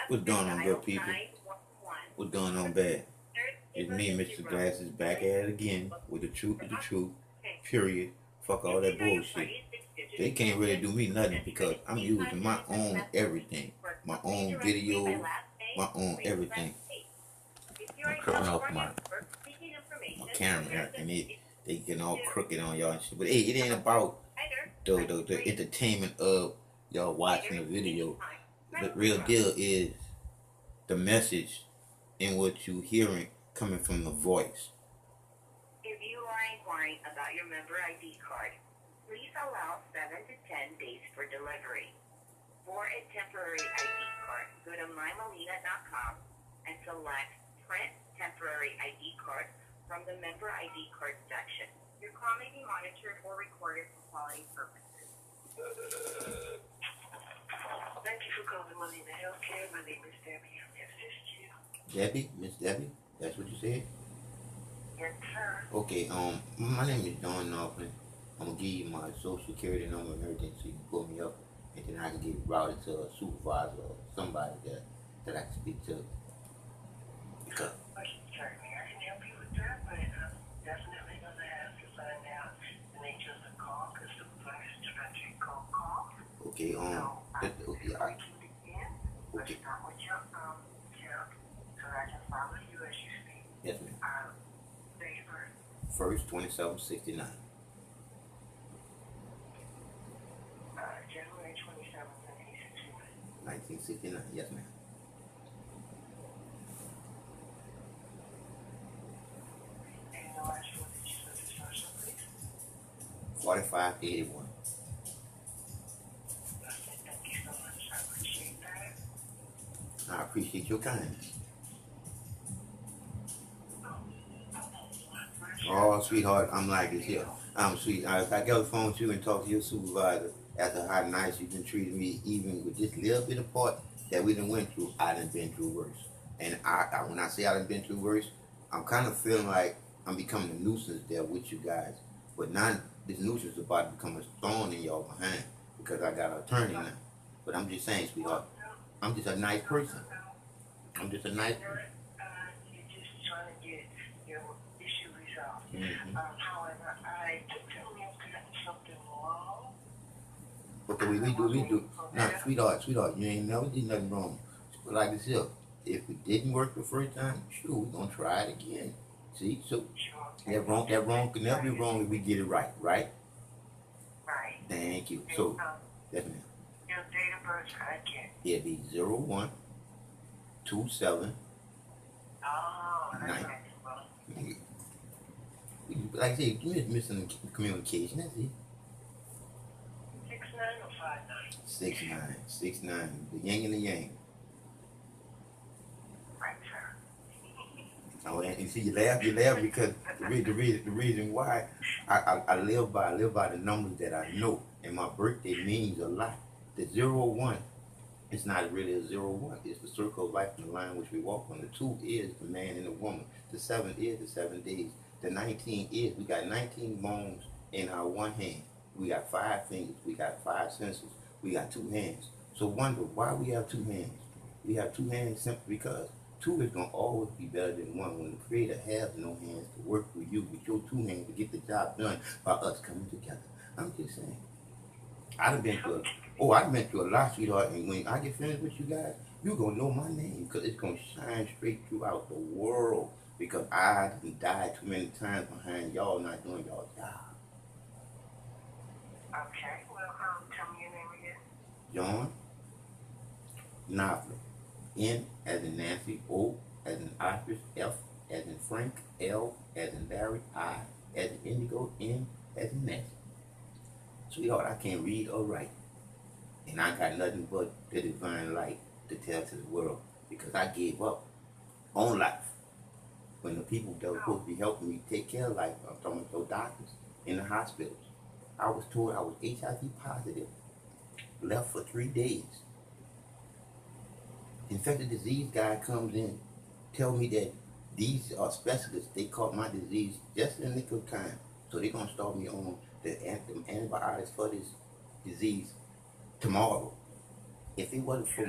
What's going on, good people? What's going on, bad? It's me, Mr. Glasses, back at it again with the truth of the truth, period. Fuck all that bullshit. They can't really do me nothing because I'm using my own everything. My own videos, my own everything. I'm cutting off my camera and they getting all crooked on y'all and shit. But hey, it ain't about the entertainment of y'all watching the video. The real deal is the message in what you hearing coming from the voice. If you are inquiring about your member ID card, please allow 7 to 10 days for delivery. For a temporary ID card, go to mymalina.com and select Print Temporary ID Card from the Member ID Card section. Your call may be monitored or recorded for quality purposes. Thank you for calling Molina Healthcare. My name is Debbie. How may I assist you? Debbie, Miss Debbie, that's what you said? Yes, sir. Okay, my name is John Northland. I'm gonna give you my social security number and everything so you can pull me up and then I can get routed to a supervisor or somebody that I can speak to. Because Certainly, I can help you with that, but I'm definitely going to have to find out the nature of the call because supervisors do not take cold calls. okay, So, okay, before we do it again, let's start with your account so I can follow you as you speak. yes ma'am. Favor. First 2769. January 27th, 1969, yes ma'am. and the last four digits of this social, please. 4581. Thank you so much. I appreciate that. I appreciate your kindness. Oh, sweetheart, I'm like this here. I'm sweet. If I get on the phone with you and talk to your supervisor after how nice you've been treating me, even with this little bit of part that we done went through, I done been through worse. And when I say I done been through worse, I'm kind of feeling like I'm becoming a nuisance there with you guys. But now this nuisance is about to become a thorn in y'all behind because I got an attorney now. But I'm just saying, sweetheart, I'm just a nice person. I'm just a nice person. You're just trying to get your issue resolved. Mm-hmm. However, I do tell me I've gotten something wrong. What do we do? Now, sweetheart, you ain't never did nothing wrong. But like I said, if it didn't work the first time, sure, we're gonna try it again. See, so Sure. that wrong can never be wrong if we get it right, right? Right. Thank you. So, yes ma'am. Your date of birth, I can't. It'll be 0127. Oh, that's Nice. right. Well, Like I said, you just missing communication. That's it. 69 or 59? 69. The yin and the yang. Right, sir. Oh, and see, you laugh because the reason why I live by the numbers that I know, and my birthday means a lot. The 01, it's not really a 01. It's the circle of life and the line which we walk on. The 2 is the man and the woman. The 7 is the 7 days. The 19 is we got 19 bones in our one hand. We got 5 fingers. We got 5 senses. We got 2 hands. So wonder why we have 2 hands. We have 2 hands simply because 2 is going to always be better than 1. When the Creator has no hands to work for you with your 2 hands to get the job done by us coming together. I'm just saying. I've been through a lot, sweetheart, and when I get finished with you guys, you're going to know my name because it's going to shine straight throughout the world because I done died too many times behind y'all not doing y'all job. Okay, well, tell me your name again. John Knopfler. N as in Nancy, O as in Ostrich, F as in Frank, L as in Larry, I as in Indigo, N as in Nancy. Sweetheart, I can't read or write. And I got nothing but the divine light to tell to the world because I gave up on life. When the people that were supposed to be helping me take care of life, I'm talking about those doctors in the hospitals, I was told I was HIV positive, left for 3 days. Infectious disease guy comes in, tell me that these are specialists, they caught my disease just in the nick of time. So they're going to start me on the antibiotics for this disease tomorrow. If it wasn't for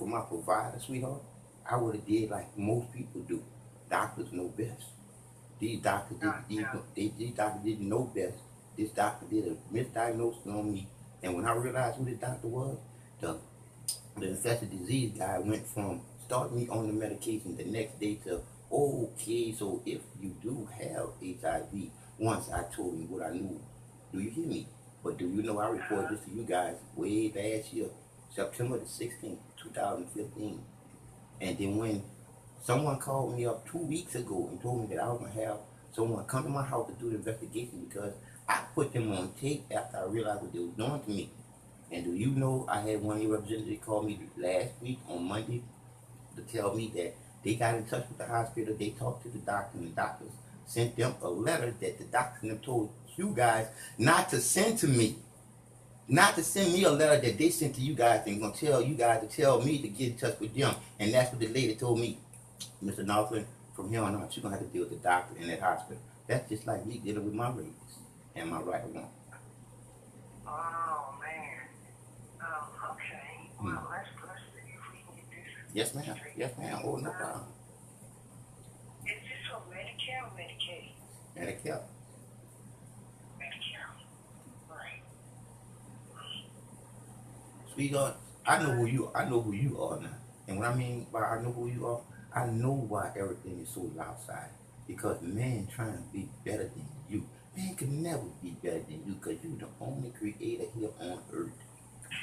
my provider, sweetheart, I would have did like most people do. Doctors know best. These doctors these doctors didn't know best. This doctor did a misdiagnosis on me, and when I realized who this doctor was, the infectious disease guy went from starting me on the medication the next day to, okay, so if you do have HIV, once I told him what I knew, do you hear me? But do you know I reported this to you guys way last year, September the 16th, 2015. And then when someone called me up 2 weeks ago and told me that I was going to have someone come to my house to do the investigation because I put them on tape after I realized what they were doing to me. And do you know I had one of your representatives call me last week on Monday to tell me that they got in touch with the hospital, they talked to the doctor, and the doctors sent them a letter that the doctor and them told you guys not to send to me. Not to send me a letter that they sent to you guys and gonna tell you guys to tell me to get in touch with them. And that's what the lady told me. Mr. Northland, from here on out, you're gonna have to deal with the doctor in that hospital. That's just like me dealing with my rabies. Am I right or wrong? Oh, man. Okay. Well, let's see if we can get this. Yes, ma'am. Yes, ma'am. Oh, no problem. Is this for Medicare or Medicaid? Medicare. Medicare. Right. Sweetheart, I know who you are now. And what I mean by I know who you are, I know why everything is so lopsided. Because man trying to be better than you. Man can never be better than you because you're the only creator here on earth.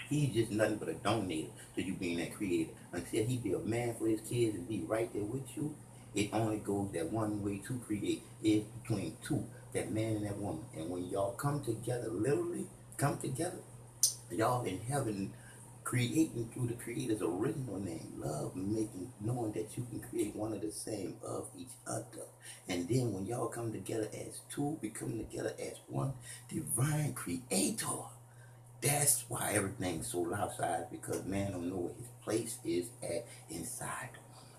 He's just nothing but a donator to you being that creator. Until he be a man for his kids and be right there with you, it only goes that one way to create is between two, that man and that woman. And when y'all come together, literally come together, y'all in heaven creating through the creator's original name, love, making, knowing that you can create one of the same of each other. And then when y'all come together as two, becoming together as one divine creator, that's why everything's so lopsided, because man don't know where his place is at inside the woman.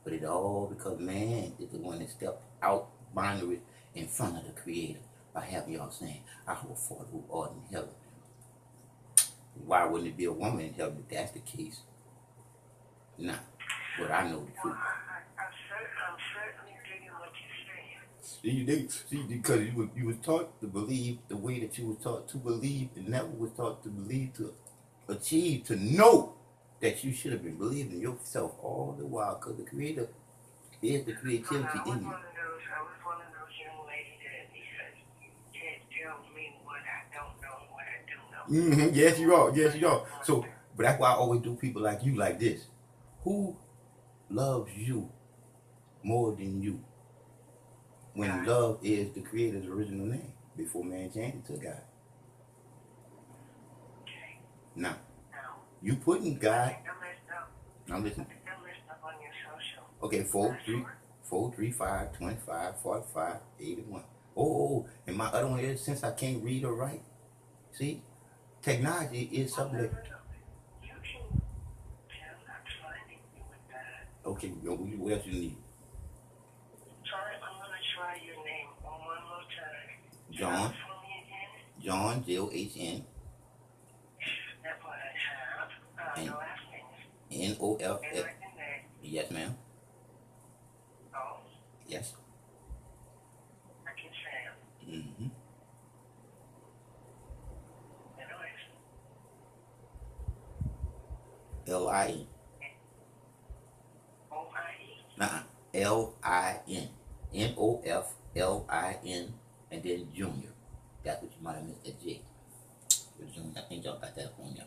But it all because man is the one that stepped out binary in front of the creator by having y'all saying, our Father who art in heaven. Why wouldn't it be a woman in heaven if that's the case? Nah, but I know the truth. Well, I'm certainly digging what you're saying. You dig? See, because you was taught to believe the way that you was taught to believe, and never was taught to believe, to achieve, to know that you should have been believing yourself all the while, because the Creator is the creativity I was in you. one of those young ladies that says, you can't tell me what I don't know, what I do know. Yes, you are. Yes, you are. So, but that's why I always do people like you like this. Who loves you more than you? When love is the Creator's original name before man changed it to God. Okay. Now, Now, you putting God. I'm messed up. I'm listening. I'm messed up on your social. Okay, 435 25 45 81. Oh, and my other one is, since I can't read or write, see, technology is something that. You can tell I'm finding you with that. Okay, what else you need? I'm gonna try your name one more time. John. For me again. John, John. That's what I have. And The last name is NOF. and like the name. Yes, ma'am. Oh, Yes. I can say it. Mm-hmm. L-I-N. O-I-E. Nuh-uh. L-I-N. NOFLIN. And then Junior. That's what you might have missed that J. But Junior, I think y'all got that on y'all.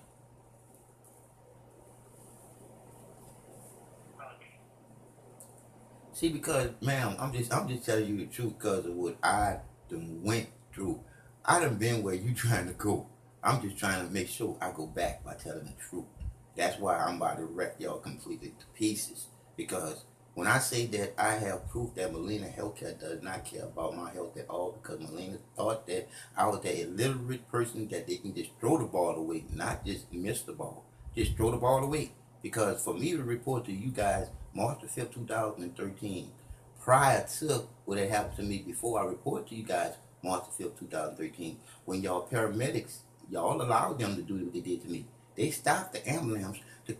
See, because, ma'am, I'm just telling you the truth because of what I done went through. I done been where you trying to go. I'm just trying to make sure I go back by telling the truth. That's why I'm about to wreck y'all completely to pieces. Because when I say that I have proof that Melina Healthcare does not care about my health at all, because Melina thought that I was that illiterate person that they can just throw the ball away, not just miss the ball. Just throw the ball away. Because for me to report to you guys March the 5th, 2013, prior to what had happened to me before I report to you guys March the 5th, 2013, when y'all paramedics, y'all allowed them to do what they did to me. They stopped the ambulance to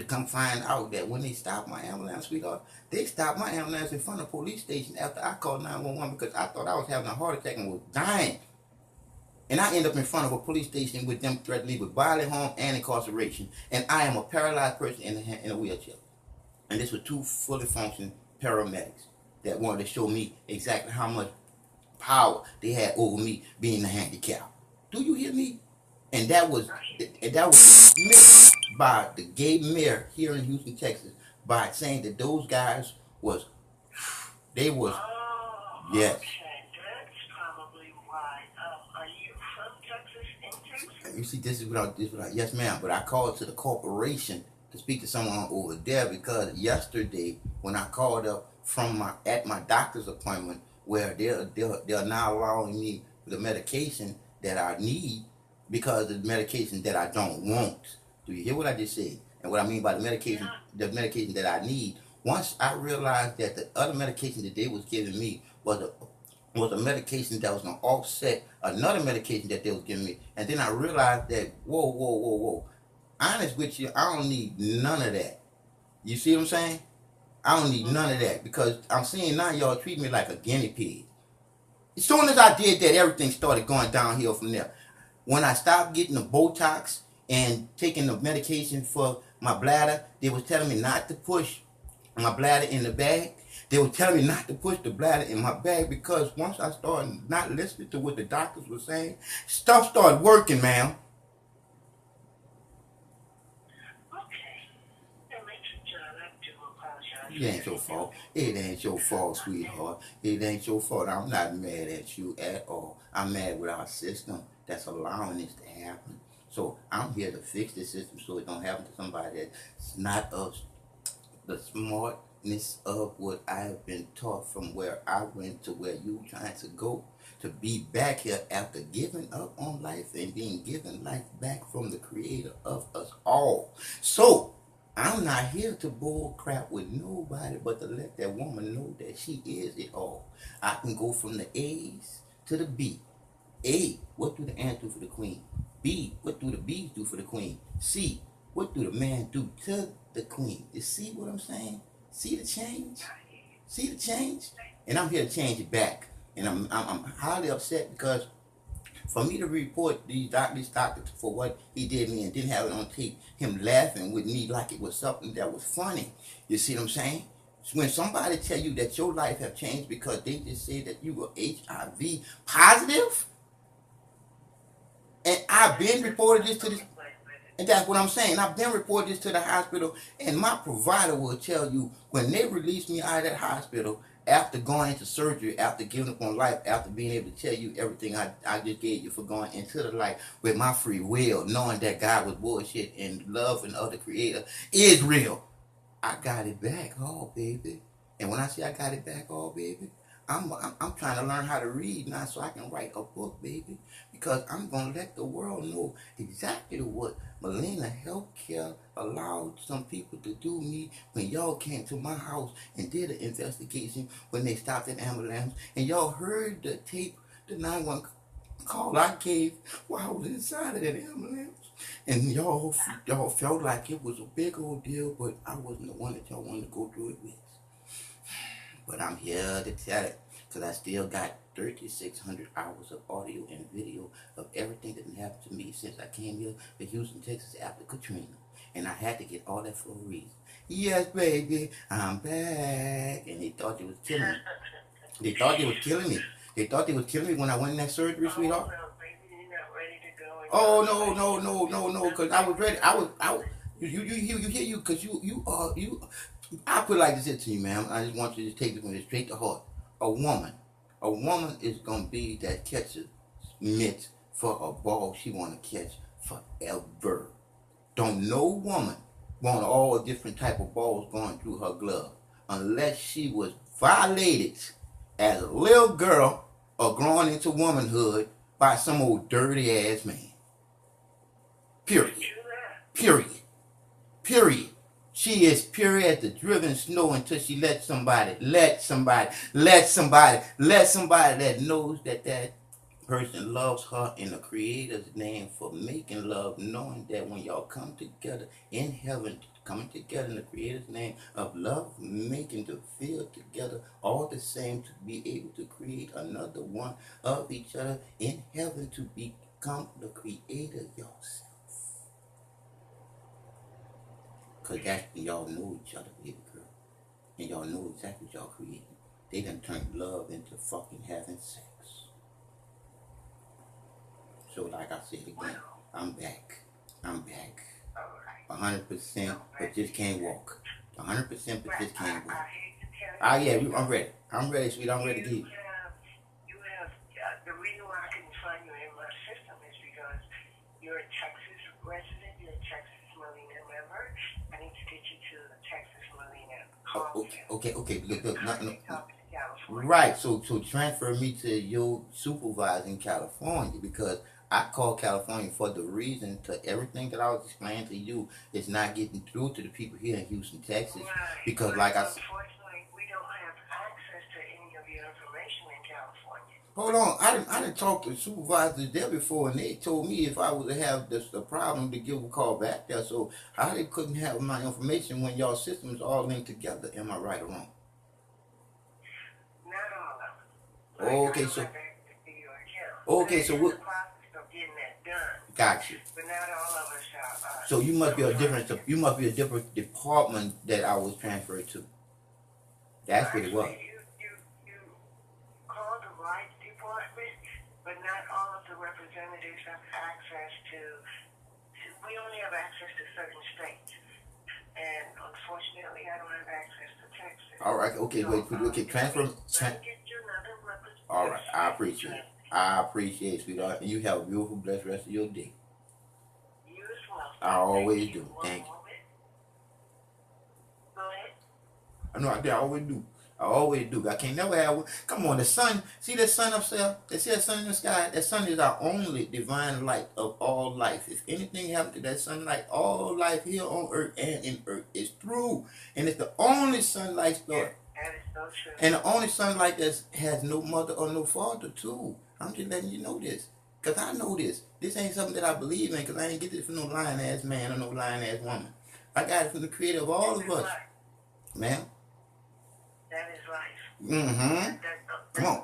come find out that when they stopped my ambulance, sweetheart, they stopped my ambulance in front of the police station after I called 911 because I thought I was having a heart attack and was dying. And I end up in front of a police station with them threatening me with bodily harm and incarceration. And I am a paralyzed person in a wheelchair. And this were two fully functioning paramedics that wanted to show me exactly how much power they had over me being a handicap. Do you hear me? And that was dismissed by the gay mayor here in Houston, Texas, by saying that those guys was yes. Okay, that's probably why. Are you from Texas, in Texas? You see, this is what I yes, ma'am. But I called to the corporation to speak to someone over there because yesterday when I called up from my doctor's appointment where they're now allowing me the medication that I need because of the medication that I don't want. Do you hear what I just said? And what I mean by the medication that I need. Once I realized that the other medication that they was giving me was a medication that was going to offset another medication that they was giving me. And then I realized that, whoa. Honest with you, I don't need none of that. You see what I'm saying? I don't need none of that because I'm seeing now y'all treat me like a guinea pig. As soon as I did that, everything started going downhill from there. When I stopped getting the Botox and taking the medication for my bladder, they was telling me not to push my bladder in the bag. They were telling me not to push the bladder in my bag because once I started not listening to what the doctors were saying, stuff started working, ma'am. It ain't your fault. It ain't your fault, sweetheart. It ain't your fault. I'm not mad at you at all. I'm mad with our system that's allowing this to happen. So I'm here to fix the system so it don't happen to somebody that's not of the smartness of what I have been taught from where I went to where you trying to go. To be back here after giving up on life and being given life back from the creator of us all. So I'm not here to bull crap with nobody but to let that woman know that she is it all. I can go from the A's to the B. A, what do the ants do for the queen? B, what do the bees do for the queen? C, what do the man do to the queen? You see what I'm saying? See the change? See the change? And I'm here to change it back. And I'm highly upset because for me to report these doctors for what he did me and didn't have it on tape, him laughing with me like it was something that was funny. You see what I'm saying? When somebody tell you that your life have changed because they just say that you were HIV positive, and I've been reported this to this, and that's what I'm saying. I've been reported this to the hospital, and my provider will tell you when they release me out of that hospital, after going into surgery, after giving up on life, after being able to tell you everything I just gave you for going into the light with my free will, knowing that God was bullshit and love and other creator is real. I got it back all, baby. And when I say I got it back all, baby, I'm trying to learn how to read now so I can write a book, baby. Because I'm going to let the world know exactly what Molina Healthcare allowed some people to do me when y'all came to my house and did an investigation when they stopped an ambulance. And y'all heard the tape, the 911 call I gave while I was inside of that ambulance. And y'all felt like it was a big old deal, but I wasn't the one that y'all wanted to go through it with. But I'm here to tell it, because I still got 3,600 hours of audio and video of everything that happened to me since I came here to Houston, Texas after Katrina. And I had to get all that for a reason. Yes, baby, I'm back. And they thought they was killing me. They thought they was killing me. They thought they was killing me when I went in that surgery, sweetheart. Oh, no, because I was ready. I put it like this to you, ma'am. I just want you to take this one straight to heart. A woman is gonna be that catcher mitt for a ball she wanna catch forever. Don't no woman want all different type of balls going through her glove unless she was violated as a little girl or growing into womanhood by some old dirty ass man. Period. She is pure as the driven snow until she let somebody that knows that person loves her in the Creator's name for making love, knowing that when y'all come together in heaven, coming together in the Creator's name of love, making to feel together all the same to be able to create another one of each other in heaven to become the Creator yourself. Because that's when y'all know each other, baby girl. And y'all know exactly what y'all creating. They done turned love into fucking having sex. So like I said again, I'm back. 100%, but just can't walk. 100%, but just can't walk. Ah, yeah, I'm ready. I'm ready, sweet. I'm ready to give you. The reason why I couldn't find you in my system is because you're a Texas resident, you're a Texas Molina member. I need to get you to the Texas Molina Okay. Look, no. Right, so transfer me to your supervisor in California because I called California for the reason to everything that I was explaining to you is not getting through to the people here in Houston, Texas. Right. Because but like unfortunately, we don't have access to any of your information in California. Hold on, I didn't talk to supervisors there before, and they told me if I was to have a problem to give a call back there. So how they couldn't have my information when y'all systems all linked together? Am I right or wrong? Not all of them. Okay, so what? Gotcha. But not all of us are. So you must be a different department that I was transferred to. That's what it was. You called the right department, but not all of the representatives have access to. We only have access to certain states, and unfortunately, I don't have access to Texas. All right. Okay. So, wait. Transfer. All right. I appreciate it, sweetheart. And you have a beautiful, blessed rest of your day. You as well. I always do. Thank you. Go ahead. I always do. I can't never have one. Come on, the sun. See that sun up there? They see that sun in the sky? That sun is our only divine light of all life. If anything happened to that sunlight, all life here on earth and in earth is through. And it's the only sunlight story. That is so true. And the only sunlight that has no mother or no father, too. I'm just letting you know this. Because I know this. This ain't something that I believe in because I ain't get this from no lying-ass man or no lying-ass woman. I got it from the Creator of all of us. Ma'am? That is life. Mm-hmm. Come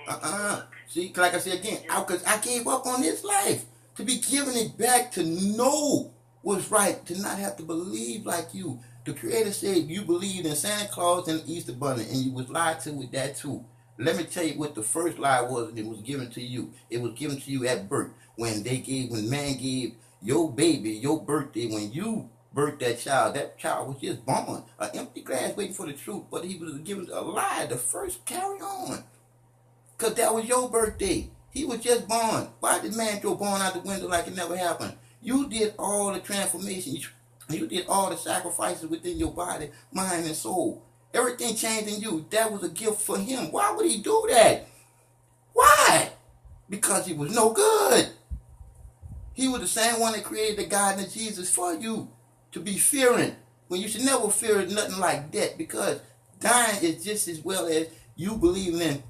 on. See, like I said again, because I gave up on this life to be giving it back to know what's right, to not have to believe like you. The Creator said you believed in Santa Claus and the Easter Bunny, and you was lied to with that too. Let me tell you what the first lie was, and it was given to you. It was given to you at birth when man gave your baby your birthday. When you birthed that child was just born, an empty glass waiting for the truth, but he was given a lie. The first carry on, cause that was your birthday. He was just born. Why did man throw born out the window like it never happened? You did all the transformation. You did all the sacrifices within your body, mind, and soul. Everything changed in you. That was a gift for him. Why would he do that? Why? Because he was no good. He was the same one that created the God and Jesus for you to be fearing. When you should never fear nothing like that, because dying is just as well as you believing in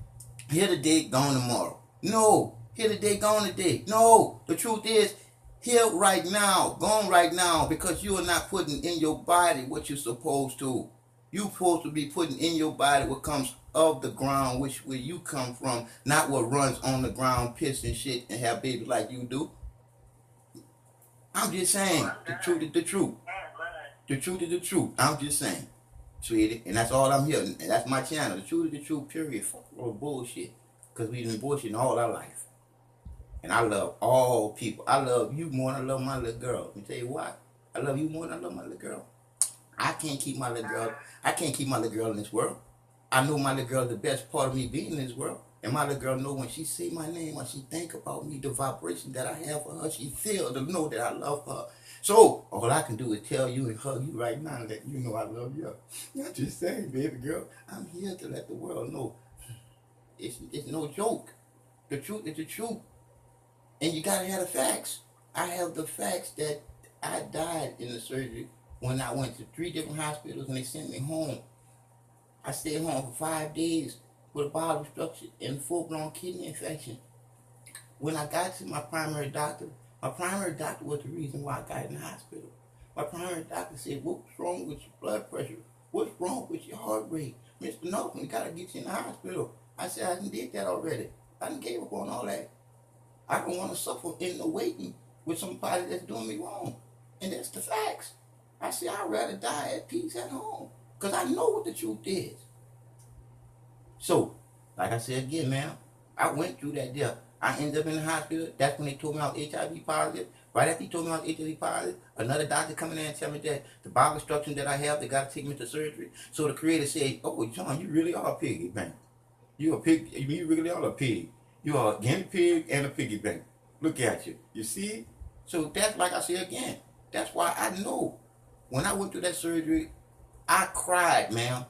here today, gone tomorrow. No, here today, gone today. No, the truth is, here right now, gone right now, because you are not putting in your body what you're supposed to. You're supposed to be putting in your body what comes of the ground, where you come from, not what runs on the ground, piss and shit, and have babies like you do. I'm just saying, the truth is the truth. The truth is the truth. I'm just saying, sweetie, and that's all I'm here. And that's my channel. The truth is the truth, period. Fuck all bullshit. Because we've been bullshitting all our life. And I love all people. I love you more than I love my little girl. Let me tell you why. I love you more than I love my little girl. I can't keep my little girl. I can't keep my little girl in this world. I know my little girl is the best part of me being in this world. And my little girl know when she say my name, when she think about me, the vibration that I have for her, she feel to know that I love her. So all I can do is tell you and hug you right now that you know I love you. I'm just saying, baby girl, I'm here to let the world know it's no joke. The truth is the truth. And you gotta have the facts. I have the facts that I died in the surgery when I went to 3 different hospitals and they sent me home. I stayed home for 5 days with a bowel obstruction and full-blown kidney infection. when I got to my primary doctor was the reason why I got in the hospital. My primary doctor said, "What's wrong with your blood pressure? What's wrong with your heart rate? Mr. Norton, we gotta get you in the hospital." I said, "I done did that already. I done gave up on all that. I don't want to suffer in the waiting with somebody that's doing me wrong." And that's the facts. I said, "I'd rather die at peace at home. Because I know what the truth is." So, like I said again, man, I went through that deal. I ended up in the hospital. That's when they told me I was HIV positive. Right after he told me I was HIV positive, another doctor come in there and tell me that the bowel obstruction that I have, they got to take me to surgery. So the creator said, "Oh, John, you really are a piggy bank. You a pig. You really are a pig. You are a guinea pig and a piggy bank. Look at you. You see?" So that's like I said again. That's why I know when I went through that surgery, I cried, man,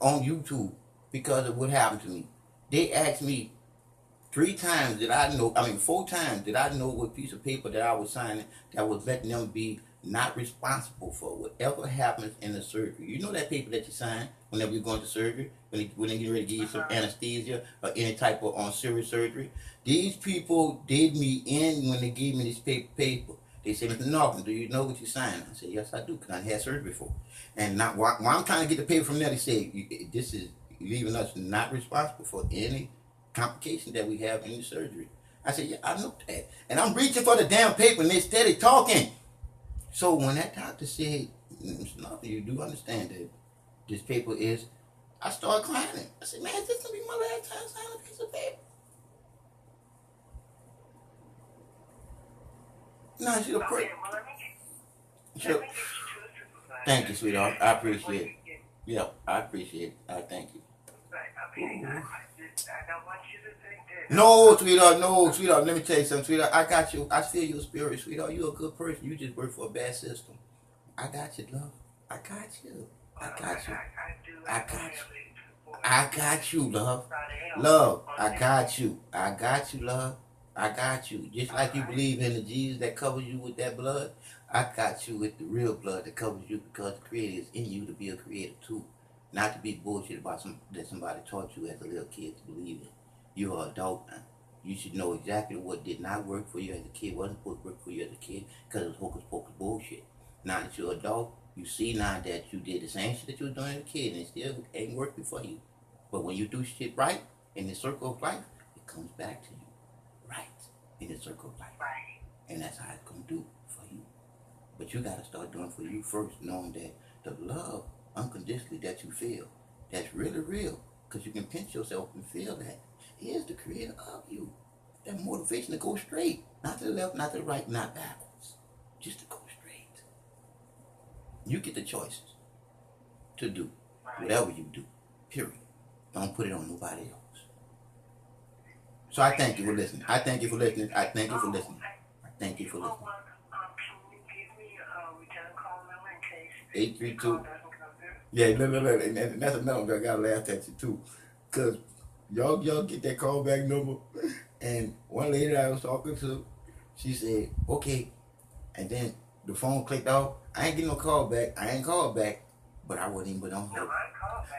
on YouTube because of what happened to me. They asked me 3 times did I know, 4 times did I know what piece of paper that I was signing that was letting them be not responsible for whatever happens in the surgery. You know that paper that you sign whenever you're going to surgery, when they get ready to give you some anesthesia or any type of serious surgery. These people did me in when they gave me this paper. They said, "Mr. Norton, do you know what you signed?" I said, "Yes, I do, because I had surgery before." And now, while I'm trying to get the paper from there, they say, "This is leaving us not responsible for any complication that we have in the surgery." I said, "Yeah, I know that." And I'm reaching for the damn paper and they steady talking. So when that doctor said, "Mr. Norton, you do understand that this paper is," I started crying. I said, "Man, is this going to be my last time signing a piece of paper?" No, she'll pray. Thank you, sweetheart. I appreciate it. Yeah, I appreciate it. I thank you. No, sweetheart, no, sweetheart. Let me tell you something, sweetheart. I got you. I feel your spirit, sweetheart. You're a good person. You just work for a bad system. I got you, love. I got you. I got you. I got you. I got you, love. Love, I got you. I got you, love. I got you. Just like you believe in the Jesus that covers you with that blood, I got you with the real blood that covers you, because the Creator is in you to be a creator too. Not to be bullshit about that somebody taught you as a little kid to believe in. You're an adult now. You should know exactly what did not work for you as a kid, wasn't supposed to work for you as a kid, because it's hocus pocus bullshit. Now that you're an adult, you see now that you did the same shit that you were doing as a kid and it still ain't working for you. But when you do shit right in the circle of life, it comes back to you. Right. In the circle of life. Right. And that's how it's going to do for you. But you got to start doing for you first, knowing that the love unconditionally that you feel, that's really real, because you can pinch yourself and feel that. He is the creator of you. That motivation to go straight. Not to the left, not to the right, not backwards. Just to go straight. You get the choices to do whatever you do. Period. Don't put it on nobody else. So I thank you for listening. I thank you for listening. I thank you for listening. I thank you for listening. Can you give me a return call number in case 832. Yeah, look, and that's another one I gotta laugh at you too, cause y'all get that callback number, and one lady that I was talking to, she said, "Okay," and then the phone clicked off. I ain't getting no call back. I ain't called back, but I wasn't even on her.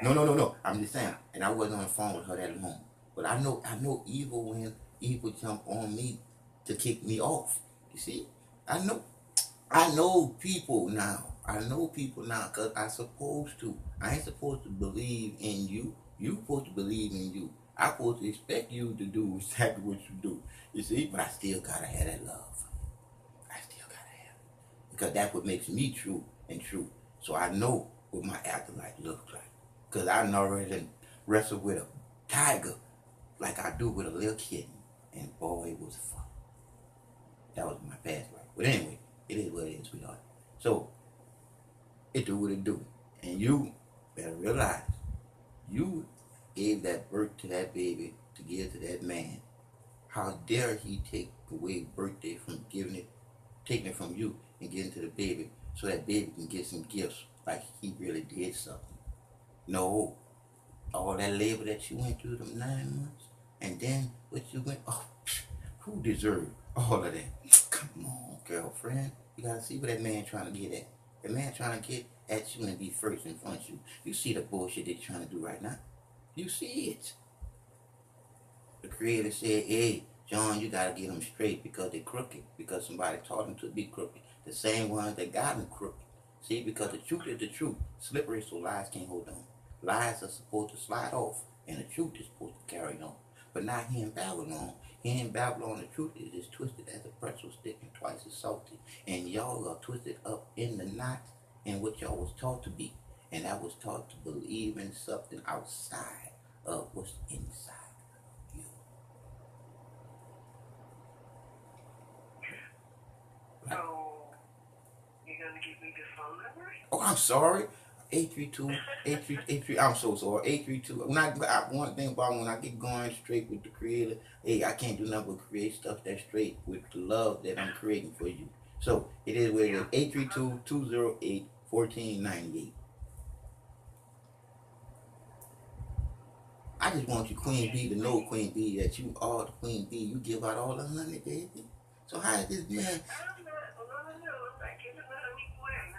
No. I'm just saying, and I wasn't on the phone with her that long. But I know evil when evil jump on me to kick me off. You see, I know people now. I know people now because I'm supposed to. I ain't supposed to believe in you. You supposed to believe in you. I'm supposed to expect you to do exactly what you do. You see, but I still gotta have that love. I still gotta have it. Because that's what makes me true and true. So I know what my afterlife looks like. Because I already wrestled with a tiger like I do with a little kitten. And boy, it was fun. That was my past life. But anyway, it is what it is, sweetheart. So, it do what it do. And you better realize, you gave that birth to that baby to give to that man. How dare he take away birthday from taking it from you and giving it to the baby so that baby can get some gifts like he really did something. No. All that labor that you went through them 9 months, and then what you went, who deserved all of that? Come on, girlfriend. You gotta see what that man trying to get at. The man trying to get at you and be first in front of you. You see the bullshit they're trying to do right now. You see it. The Creator said, "Hey, John, you gotta get them straight because they're crooked, because somebody taught them to be crooked. The same ones that got them crooked. See, because the truth is the truth. Slippery, so lies can't hold on. Lies are supposed to slide off, and the truth is supposed to carry on. But not here in Babylon. Here in Babylon, the truth is as twisted as a pretzel stick and twice as salty. And y'all are twisted up in the knots and what y'all was taught to be. And that was taught to believe in something outside of what's inside you. So, you're going to give me the phone number? Oh, I'm sorry. 832 I'm so sorry. 832. One thing about when I get going straight with the creator, hey, I can't do nothing but create stuff that's straight with the love that I'm creating for you. So it is where it is. 832-208-1498. I just want you, Queen B, to know, Queen B, that you are the Queen B. You give out all the honey, baby. So how is this man?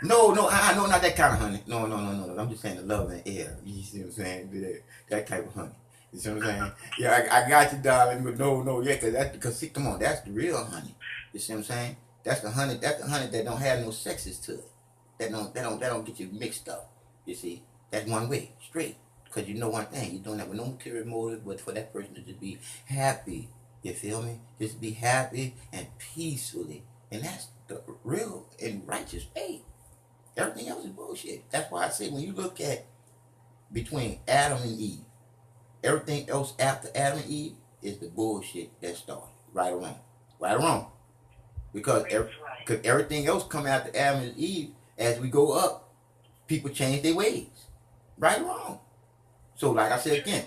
No, no, not that kind of honey. No. I'm just saying the love and air. You see what I'm saying? That type of honey. You see what I'm saying? Yeah, I got you, darling. But no, yeah, because see, come on, that's the real honey. You see what I'm saying? That's the honey that don't have no sexes to it. That don't get you mixed up. You see? That's one way, straight. Because you know one thing, you're doing that with no material motive, but for that person to just be happy. You feel me? Just be happy and peacefully. And that's the real and righteous faith. Everything else is bullshit. That's why I say when you look at between Adam and Eve, everything else after Adam and Eve is the bullshit that started. Right or wrong? Right or wrong? Because everything else come after Adam and Eve, as we go up, people change their ways. Right or wrong? So like I said again,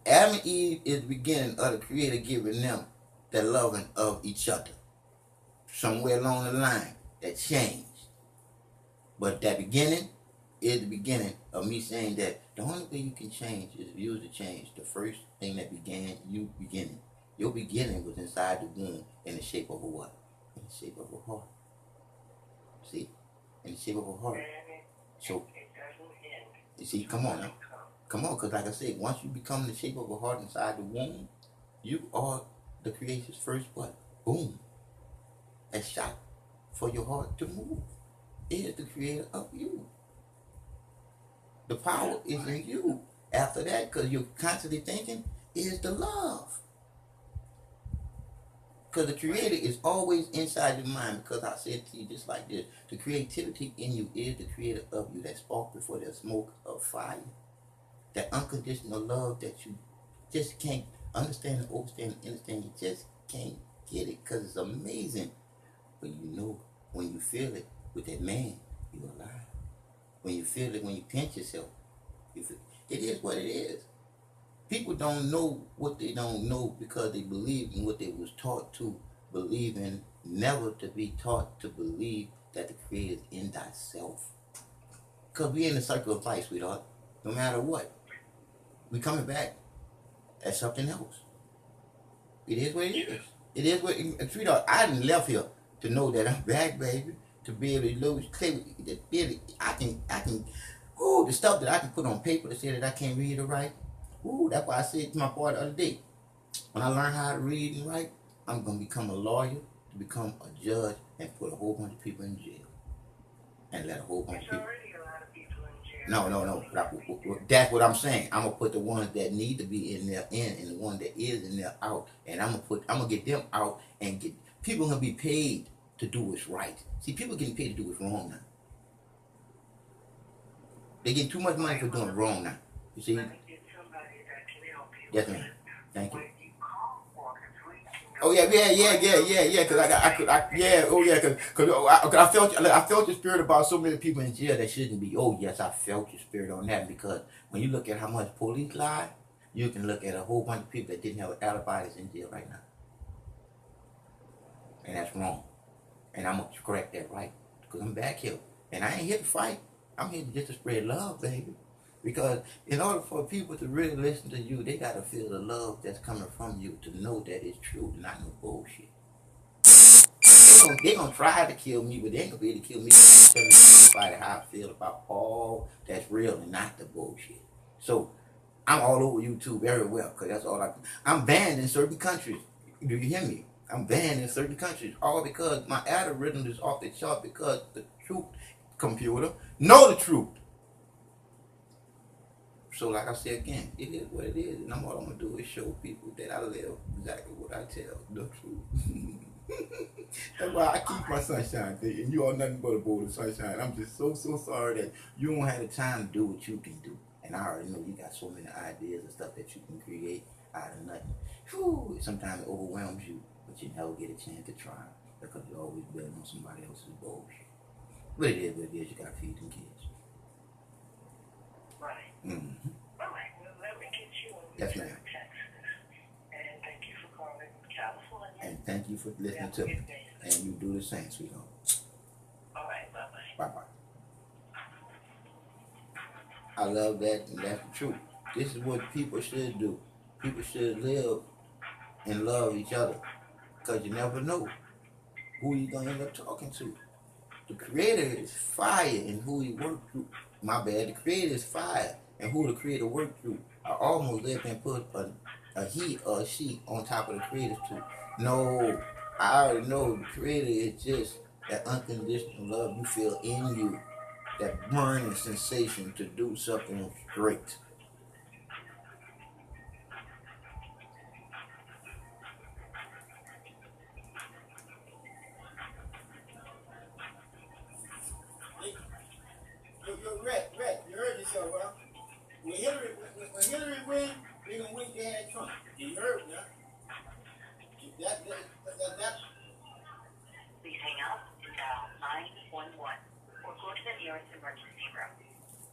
Adam and Eve is the beginning of the Creator giving them the loving of each other. Somewhere along the line, that changed. But that beginning is the beginning of me saying that the only way you can change is if you was to change the first thing that began you beginning. Your beginning was inside the womb in the shape of a what? In the shape of a heart. See? In the shape of a heart. So, you see, come on now. Come on, because like I said, once you become the shape of a heart inside the womb, you are the Creator's first what? Boom. A shot for your heart to move. It is the Creator of you. The power is in you. After that, because you're constantly thinking, is the love. Because the Creator is always inside your mind. Because I said to you just like this, the creativity in you is the Creator of you. That spark before the smoke of fire. That unconditional love that you just can't understand, understand. You just can't get it because it's amazing. But you know, when you feel it with that man, you're alive. When you feel it, when you pinch yourself, you feel, it is what it is. People don't know what they don't know because they believe in what they was taught to believe in, never to be taught to believe that the Creator is in thyself. Because we in the circle of life, sweetheart. No matter what, we coming back as something else. It is what it is. It is what, sweetheart, I didn't left here to know that I'm back, baby. To be able to lose clarity, I can, ooh, the stuff that I can put on paper to say that I can't read or write. Ooh, that's why I said to my boy the other day, when I learn how to read and write, I'm going to become a lawyer, to become a judge, and put a whole bunch of people in jail. And let a whole bunch of people. No. That's what I'm saying. I'm gonna put the ones that need to be in there in, and the one that is in there out. And I'm gonna get them out and get people gonna be paid to do what's right. See, people getting paid to do what's wrong now. They get too much money for doing wrong now. You see? Yes, ma'am. Thank you. Oh yeah. Cause I felt your spirit about so many people in jail that shouldn't be. Oh yes, I felt your spirit on that because when you look at how much police lie, you can look at a whole bunch of people that didn't have alibis in jail right now, and that's wrong. And I'm gonna correct that right because I'm back here and I ain't here to fight. I'm here just to spread love, baby. Because in order for people to really listen to you, they got to feel the love that's coming from you to know that it's true, not no bullshit. They're going to try to kill me, but they ain't going to be able to kill me. I'm telling everybody how I feel about all that's real and not the bullshit. So I'm all over YouTube very well because that's all I'm banned in certain countries. Do you hear me? I'm banned in certain countries, all because my algorithm is off the chart because the truth computer know the truth. So like I said again, it is what it is, and all I'm gonna do is show people that I live exactly what I tell the truth. That's why I keep my sunshine thing, and you are nothing but a bowl of sunshine. I'm just so sorry that you don't have the time to do what you can do, and I already know you got so many ideas and stuff that you can create out of nothing. Whew, sometimes it overwhelms you, but you never get a chance to try because you're always building on somebody else's bullshit. But it is what it is. You gotta feed them kids. Right. Mm-hmm. All right. Well, let me get you over Yes, to ma'am. Texas. And thank you for calling California. And thank you for listening to me. And you do the same, sweetheart. All right. Bye-bye. Bye-bye. I love that, and that's the truth. This is what people should do. People should live and love each other, because you never know who you're going to end up talking to. The creator is fire and who he worked through. My bad. The creator is fire and who the creator worked through. I almost let them put a he or a she on top of the creator too. No, I already know the creator is just that unconditional love you feel in you, that burning sensation to do something great. Red, you heard yourself, well. When Hillary win, they're gonna win they had Trump. You heard me, huh? That. Please hang up and dial 911 or go to the nearest emergency room.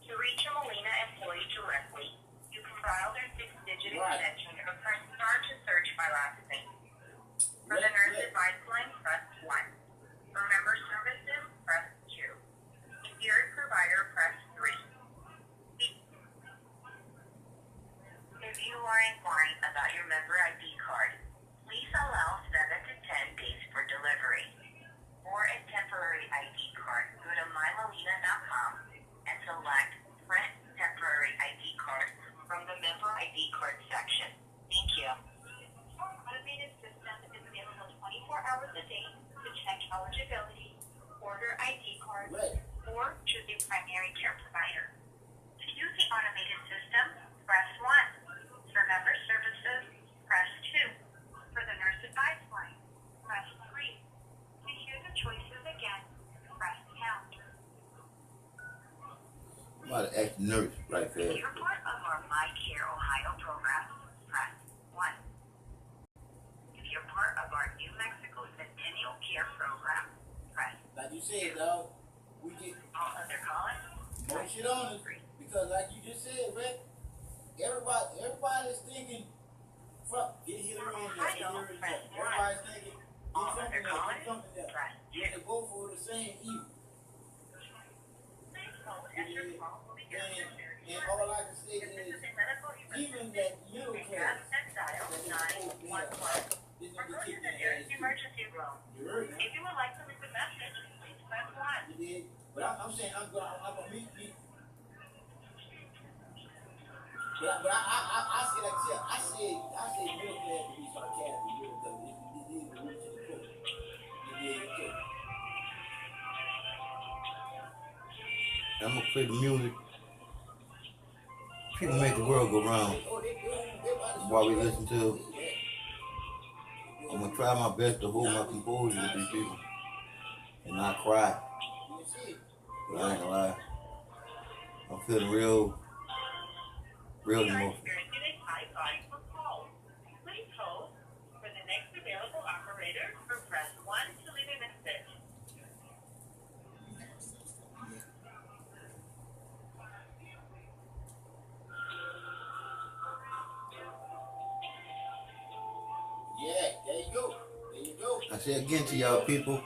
To reach a Molina employee directly, you can dial their 6-digit extension or press star to search by last name. For the nurse advice line, press 1. For member services, press 2. If you're a provider, press 3. If you are inquiring about your member ID card, please allow 7 to 10 days for delivery. For a temporary ID card, go to mymolina.com and select Print Temporary ID Card from the Member ID Card section. Thank you. Our automated system is available 24 hours a day to check eligibility, order ID cards, or choose a primary care provider. To use the automated system, press 1. For member services, press 2. For the nurse advice line, press 3. To hear the choices again, press pound. I'm about to ask the nurse right there. If you're part of our My Care Ohio program, press 1. If you're part of our New Mexico Centennial Care program, press. Like you said, dog, we get all other callers. more shit on us because, like you just said, Rick, everybody's thinking, fuck, get Hillary in there, get Hillary in there. Everybody's thinking, all get other Trump callers. in there, get Trump in there. Press 2. They both for the same evil. And all I can say is, even that middle class, Emergency room. you heard me? If you would like to leave a message, please press 1. You did? But I'm saying I'm gonna meet. But I say like I said, I say middle class to be sarcastic because it is the rich and the poor. It is okay. I'm gonna play the music. People make the world go round while we listen to. I'm gonna try my best to hold my composure with these people and not cry. But I ain't gonna lie. I'm feeling real emotional. Experiencing a high volume of calls. Please hold for the next available operator or press 1 to leave a message. Yeah, there you go. I say again to y'all people,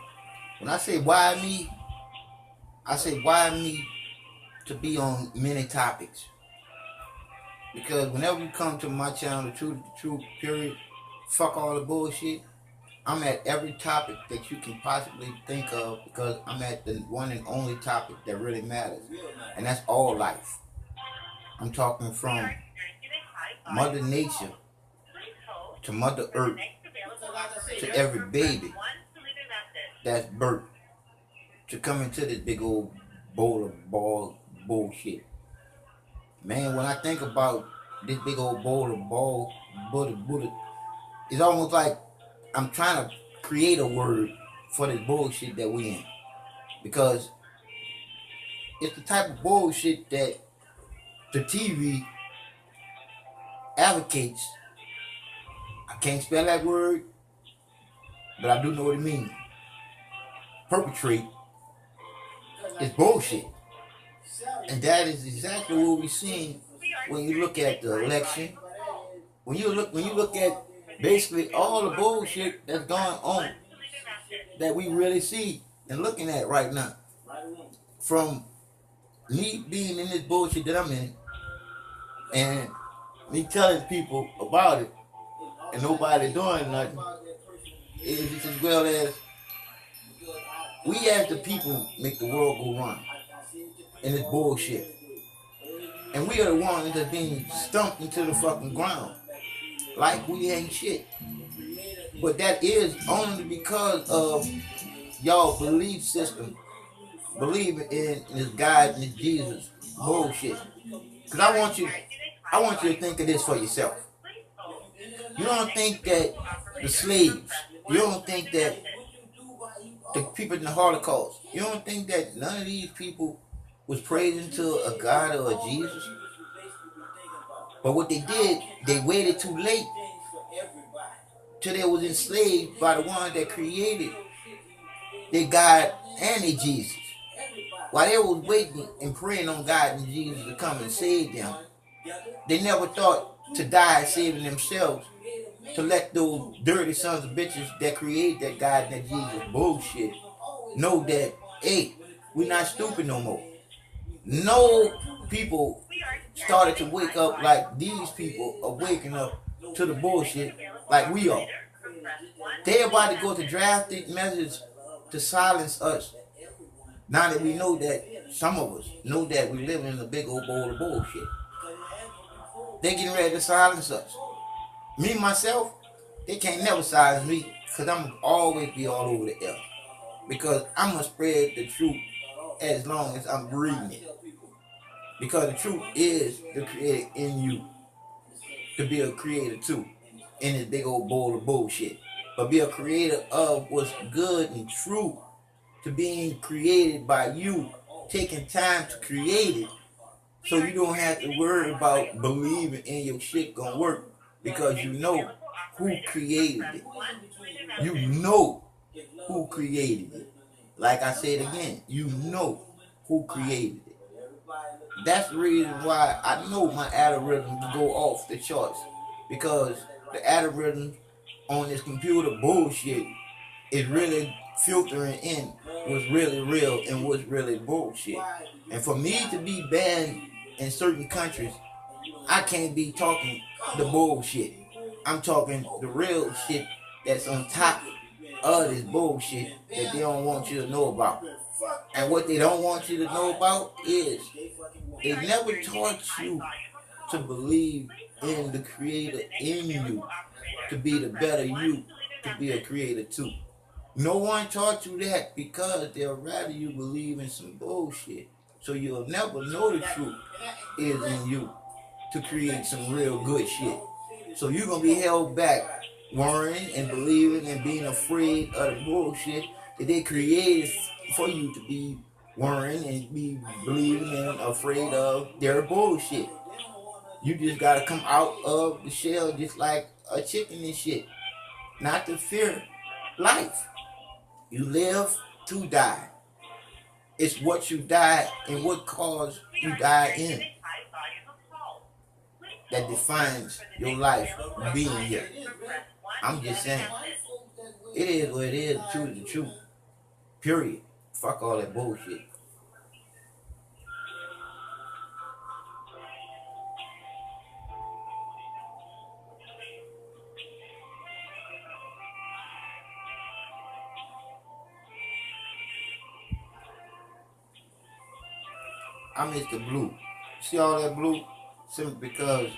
when I say why me, I say why me to be on many topics. Because whenever you come to my channel, the truth, period, fuck all the bullshit, I'm at every topic that you can possibly think of because I'm at the one and only topic that really matters. And that's all life. I'm talking from Mother Nature to Mother Earth to every baby that's birthed to come into this big old bowl of bullshit. Man, when I think about this big old bowl of bullet, it's almost like I'm trying to create a word for this bullshit that we in. Because it's the type of bullshit that the TV advocates. I can't spell that word, but I do know what it means. Perpetrate is bullshit. And that is exactly what we're seeing when you look at the election. When you look at basically all the bullshit that's going on that we really see and looking at right now. From me being in this bullshit that I'm in and me telling people about it and nobody doing nothing, is just as well as we as the people make the world go round in this bullshit. And we are the ones that's being stumped into the fucking ground like we ain't shit. But that is only because of y'all belief system, believing in this God and this Jesus bullshit. Because I want you to think of this for yourself. You don't think that the slaves, you don't think that the people in the Holocaust, you don't think that none of these people was praising to a God or a Jesus? But what they did, they waited too late till they was enslaved by the ones that created their God and their Jesus. While they was waiting and praying on God and Jesus to come and save them, they never thought to die saving themselves, to let those dirty sons of bitches that create that God and that Jesus bullshit know that, hey, we're not stupid no more. No people started to wake up like these people are waking up to the bullshit like we are. They about to go to drastic measures to silence us. Now that we know that, some of us know that we live in a big old bowl of bullshit. They getting ready to silence us. Me, myself, they can't never silence me because I'm going to always be all over the air. Because I'm going to spread the truth as long as I'm breathing it. Because the truth is the creator in you. To be a creator too. In this big old bowl of bullshit. But be a creator of what's good and true. To being created by you. Taking time to create it. So you don't have to worry about believing in your shit gonna work. Because you know who created it. You know who created it. Like I said again, you know who created it. That's the reason why I know my algorithms go off the charts. Because the algorithms on this computer bullshit is really filtering in what's really real and what's really bullshit. And for me to be banned in certain countries, I can't be talking the bullshit. I'm talking the real shit that's on top of this bullshit that they don't want you to know about. And what they don't want you to know about is they never taught you to believe in the creator in you, to be the better you, to be a creator too. No one taught you that because they'll rather you believe in some bullshit. So you'll never know the truth is in you to create some real good shit. So you're going to be held back worrying and believing and being afraid of the bullshit that they created for you to be worrying and be believing and afraid of their bullshit. You just got to come out of the shell just like a chicken and shit. Not to fear life. You live to die. It's what you die and what cause you die in that defines your life being here. I'm just saying, it is what it is. The truth is the truth. Period. Fuck all that bullshit. I miss the blue. See all that blue? Simply because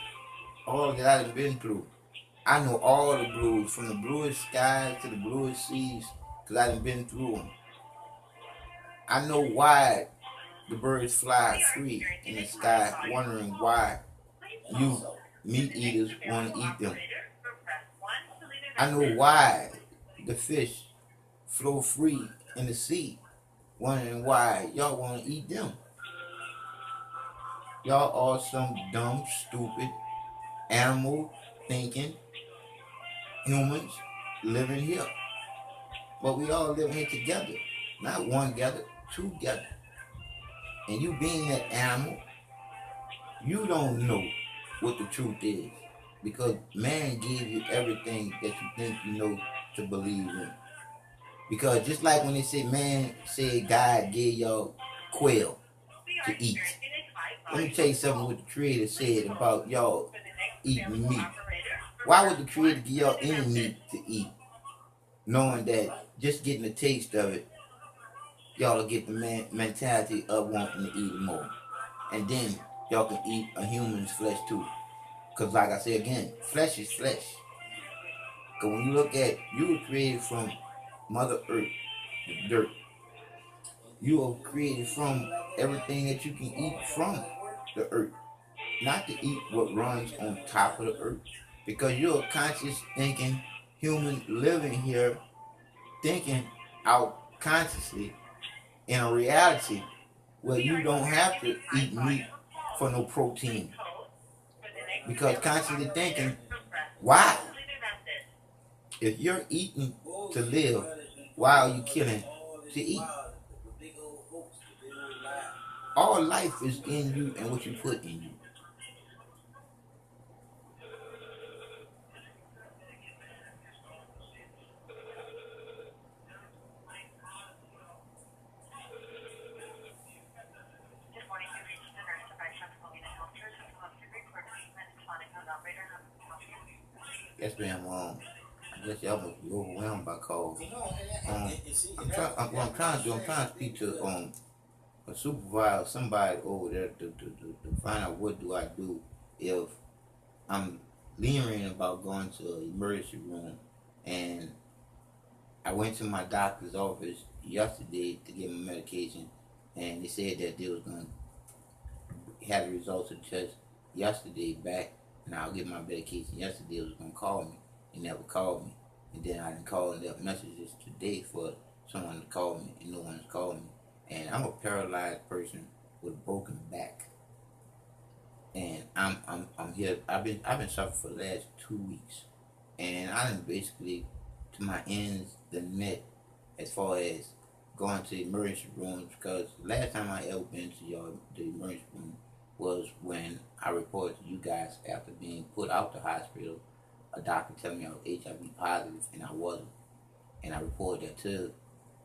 all that I've been through. I know all the blues, from the bluest skies to the bluest seas, because I done been through them. I know why the birds fly free in the sky, wondering why you meat eaters want to eat them. I know why the fish flow free in the sea, wondering why y'all want to eat them. Y'all are some dumb, stupid, animal thinking humans living here. But we all living here together. Not one together, two together. And you being that animal, you don't know what the truth is. Because man gave you everything that you think you know to believe in. Because just like when they say man said God gave y'all quail to eat. Let me tell you something what the creator said about y'all eating meat. Why would the creator give y'all any meat to eat? Knowing that just getting a taste of it, y'all will get the mentality of wanting to eat more. And then y'all can eat a human's flesh too. Because like I say again, flesh is flesh. Because when you look at, you were created from Mother Earth, the dirt. You are created from everything that you can eat from the earth. Not to eat what runs on top of the earth. Because you're a conscious thinking human living here, thinking out consciously in a reality where you don't have to eat meat for no protein. Because consciously thinking, why? If you're eating to live, why are you killing to eat? All life is in you and what you put in you. Yes, ma'am. I guess y'all must be overwhelmed by calls. What I'm trying to do, I'm trying to speak to a supervisor, somebody over there to find out what do I do if I'm leering about going to an emergency room. And I went to my doctor's office yesterday to get my medication, and they said that they was going to have the results of the test yesterday back, and I'll get my medication yesterday. They was going to call me. They never called me. And then I didn't call and left messages today for someone to call me, and no one's called me. And I'm a paralyzed person with a broken back. And I'm here. I've been suffering for the last 2 weeks, and I done basically to my ends the net as far as going to emergency rooms, because last time I ever been to the emergency room was when I reported to you guys after being put out the hospital. A doctor telling me I was HIV positive and I wasn't, and I reported that too.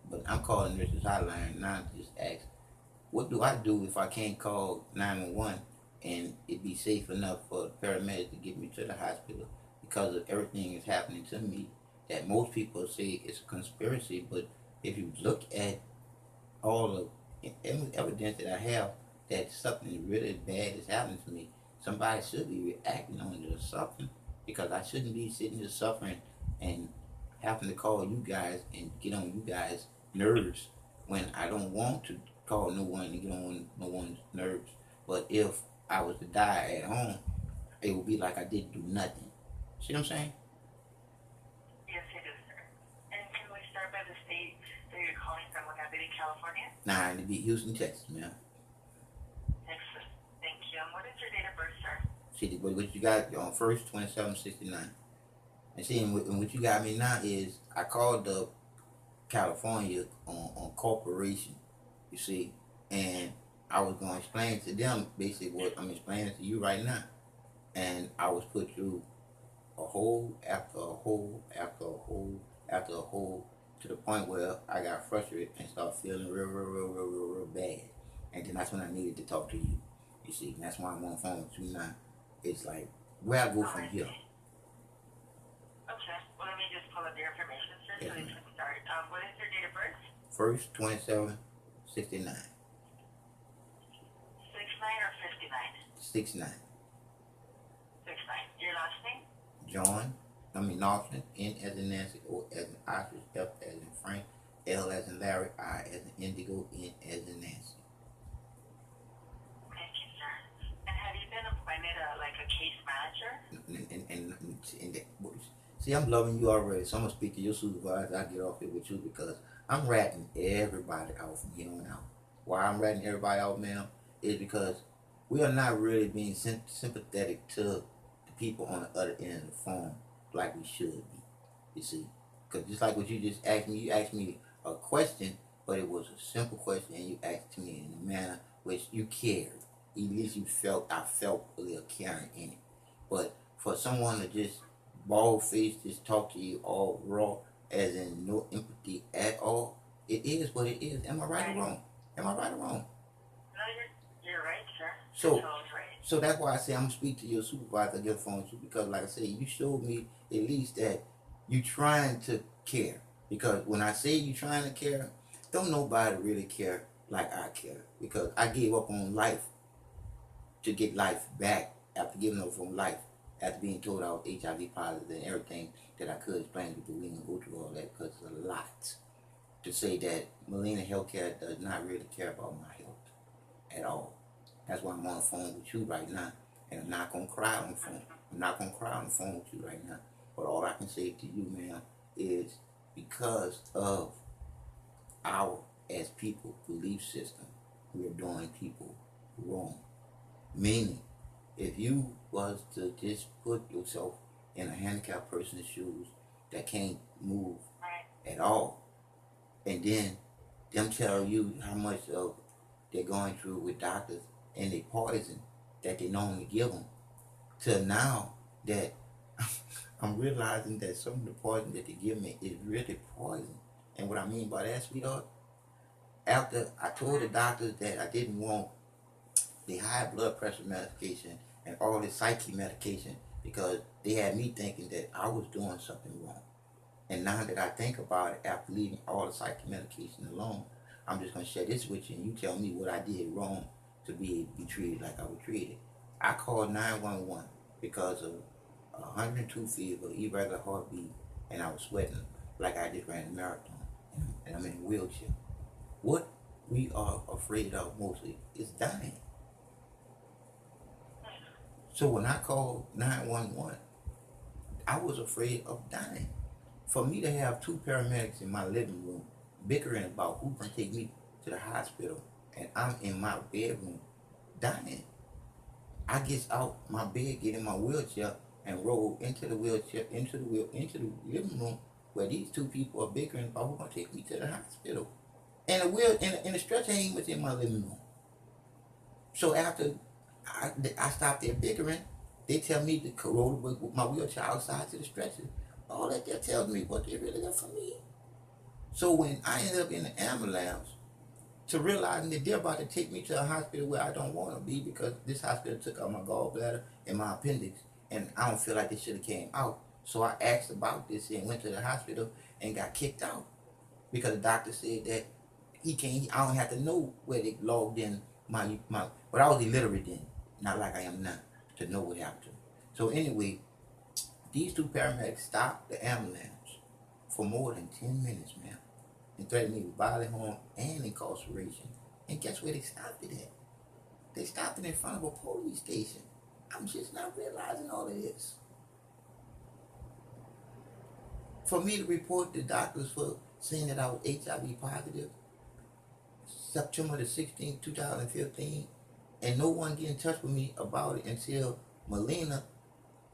But I'm calling nurses hotline now to just ask, what do I do if I can't call 911 and it be safe enough for the paramedics to get me to the hospital because of everything that's happening to me that most people say it's a conspiracy. But if you look at all the evidence that I have that something really bad is happening to me, somebody should be reacting on it or something, because I shouldn't be sitting here suffering and having to call you guys and get on you guys' nerves when I don't want to call no one and get on no one's nerves. But if I was to die at home, it would be like I didn't do nothing. See what I'm saying? Yes, it is, sir. And can we start by the state that you're calling from? Would that be California? Nah, it'd be Houston, Texas, man. Excellent. Thank you. And what is your date of birth, sir? See, what you got on first 2769. And see, and what you got me now is I called up California on corporation, you see, and I was going to explain to them basically what I'm explaining to you right now. And I was put through a hole after a hole after a hole after a hole to the point where I got frustrated and started feeling real bad. And then that's when I needed to talk to you, you see. And that's why I'm on the phone with you now. It's like, where I go from here? Okay. Well, let me just pull up your information, sir, Yes, so we ma'am. can start. What is your date of birth? First 2769. 69 or 59? 69. 69. Your last name? John Northern, N as in Nancy, O as in ostrich, F as in Frank, L as in Larry, I as in Indigo, N as in Nancy. Thank you, sir. And have you been appointed like a case manager? See, I'm loving you already, so I'm gonna speak to your supervisor. I get off here with you because I'm ratting everybody out from here on out. Why I'm ratting everybody out, ma'am, is because we are not really being sympathetic to the people on the other end of the phone like we should be. You see, because just like what you asked me a question, but it was a simple question, and you asked me in a manner which you cared. At least I felt a little caring in it. But for someone to just bald faced just talk to you all raw, as in no empathy at all, it is what it is. Am I right or wrong? Am I right or wrong? No, you're right, sir. So, You're totally right. so that's why I say I'm gonna speak to your supervisor, get a phone to, because like I said, you showed me at least that you trying to care. Because when I say you trying to care, don't nobody really care like I care. Because I gave up on life to get life back after giving up on life, after being told I was HIV positive and everything that I could explain to people. We didn't go through all that because it's a lot to say that Molina Healthcare does not really care about my health at all. That's why I'm on the phone with you right now, and I'm not gonna cry on the phone. I'm not gonna cry on the phone with you right now. But all I can say to you, ma'am, is because of our as people belief system, we're doing people wrong. Meaning, if you was to just put yourself in a handicapped person's shoes that can't move at all, and then them tell you how much of they're going through with doctors and they poison that they normally give them, till now that I'm realizing that some of the poison that they give me is really poison. And what I mean by that, sweetheart, after I told the doctors that I didn't want the high blood pressure medication and all the psyche medication because they had me thinking that I was doing something wrong. And now that I think about it, after leaving all the psyche medication alone, I'm just going to share this with you and you tell me what I did wrong to be treated like I was treated. I called 911 because of 102 fever, irregular heartbeat, and I was sweating like I just ran a marathon. And I'm in a wheelchair. What we are afraid of mostly is dying. So when I called 911, I was afraid of dying. For me to have two paramedics in my living room bickering about who can take me to the hospital, and I'm in my bedroom dying, I get out my bed, get in my wheelchair, and roll into the wheelchair, into the living room where these two people are bickering about who gonna take me to the hospital. And the stretcher ain't within my living room. So after I stopped their bickering, they tell me to roll with my wheelchair outside to the stretcher. All that tells me what they really got for me. So when I ended up in the ambulance, to realizing that they're about to take me to a hospital where I don't want to be because this hospital took out my gallbladder and my appendix, and I don't feel like it should have came out. So I asked about this and went to the hospital and got kicked out because the doctor said that he can't. I don't have to know where they logged in my. But I was illiterate then, not like I am now, to know what happened to me. So anyway, these two paramedics stopped the ambulance for more than 10 minutes, man, and threatened me with bodily harm and incarceration. And guess where they stopped it at? They stopped it in front of a police station. I'm just not realizing all of this. For me to report the doctors for saying that I was HIV positive, September the 16th, 2015, and no one get in touch with me about it until Molina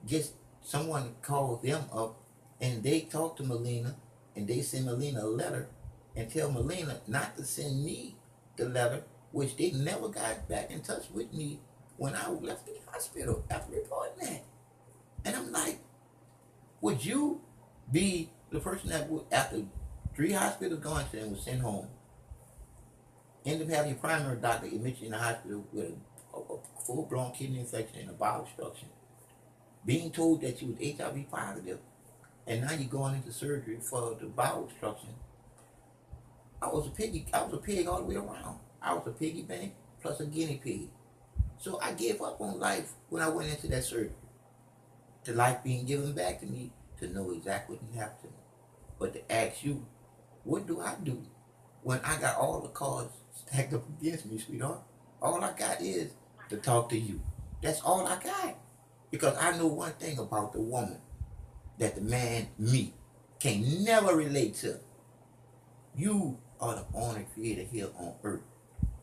gets someone calls them up and they talk to Molina and they send Molina a letter and tell Molina not to send me the letter, which they never got back in touch with me when I left the hospital after reporting that. And I'm like, would you be the person that would, after 3 hospitals going to and was sent home, end up having your primary doctor admit you in the hospital with a full-blown kidney infection and a bowel obstruction, being told that you was HIV positive, and now you're going into surgery for the bowel obstruction? I was a pig all the way around. I was a piggy bank plus a guinea pig. So I gave up on life when I went into that surgery. The life being given back to me to know exactly what happened to me. But to ask you, what do I do when I got all the cards stacked up against me, sweetheart? All I got is to talk to you. That's all I got. Because I know one thing about the woman that the man, me, can never relate to. You are the only creator here on earth.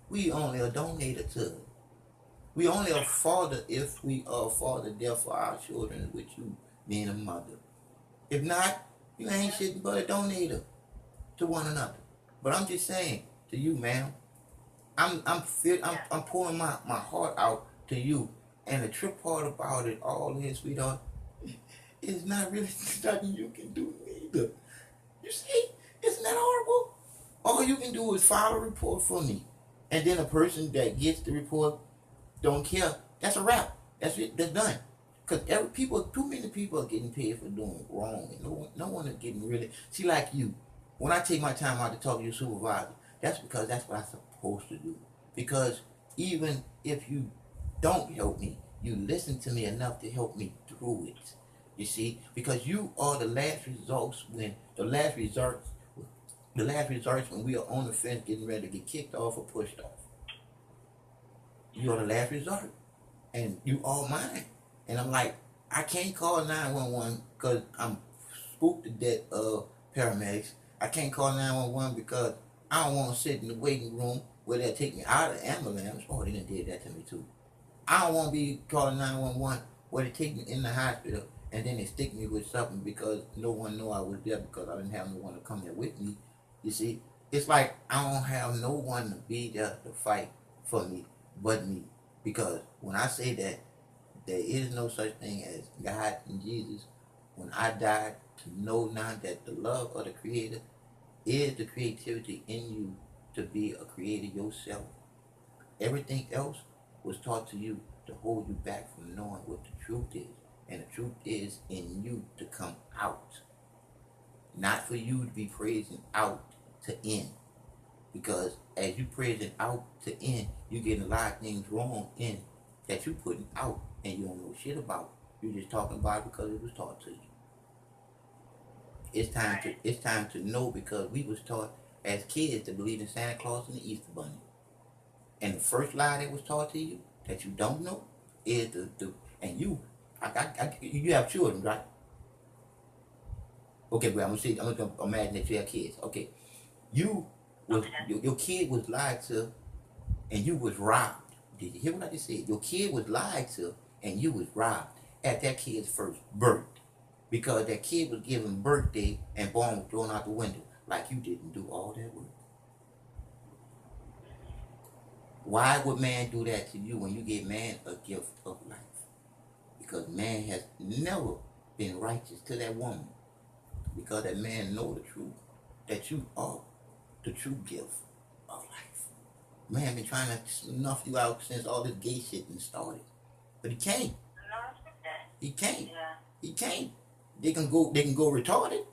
We only a donator to it. We only a father if we are a father there for our children with you being a mother. If not, you ain't shit but a donator to one another. But I'm just saying to you, ma'am, I'm pouring my heart out to you. And the trip part about it all is, sweetheart, it's not really nothing you can do either. You see, isn't that horrible? All you can do is file a report for me. And then a person that gets the report don't care. That's a wrap. That's it. That's done. Because too many people are getting paid for doing wrong. And no one is getting really. See, like you, when I take my time out to talk to your supervisor, that's because that's what I'm supposed to do. Because even if you don't help me, you listen to me enough to help me through it. You see, because you are the last results when the last resort when we are on the fence getting ready to get kicked off or pushed off. You are the last resort, and you are mine. And I'm like, I can't call 911 because I'm spooked to death of paramedics. I can't call 911 because I don't want to sit in the waiting room where they'll take me out of the ambulance. Oh, they done did that to me too. I don't want to be calling 911 where they take me in the hospital and then they stick me with something because no one know I was there because I didn't have no one to come there with me. You see, it's like I don't have no one to be there to fight for me but me. Because when I say that there is no such thing as God and Jesus, when I died, to know now that the love of the Creator is the creativity in you to be a creator yourself. Everything else was taught to you to hold you back from knowing what the truth is. And the truth is in you to come out. Not for you to be praising out to end. Because as you praising out to end, you getting a lot of things wrong in that you putting out and you don't know shit about. You're just talking about it because it was taught to you. It's time to know because we was taught as kids to believe in Santa Claus and the Easter Bunny. And the first lie that was taught to you that you don't know is and you you have children, right? Okay, well I'm gonna imagine that you have kids. Okay. Your kid was lied to and you was robbed. Did you hear what I just said? Your kid was lied to and you was robbed at that kid's first birth. Because that kid was given birthday and born was thrown out the window. Like you didn't do all that work. Why would man do that to you when you give man a gift of life? Because man has never been righteous to that woman. Because that man know the truth. That you are the true gift of life. Man been trying to snuff you out since all this gay shit been started. But he can't. He can't. He can't. They can go retarded.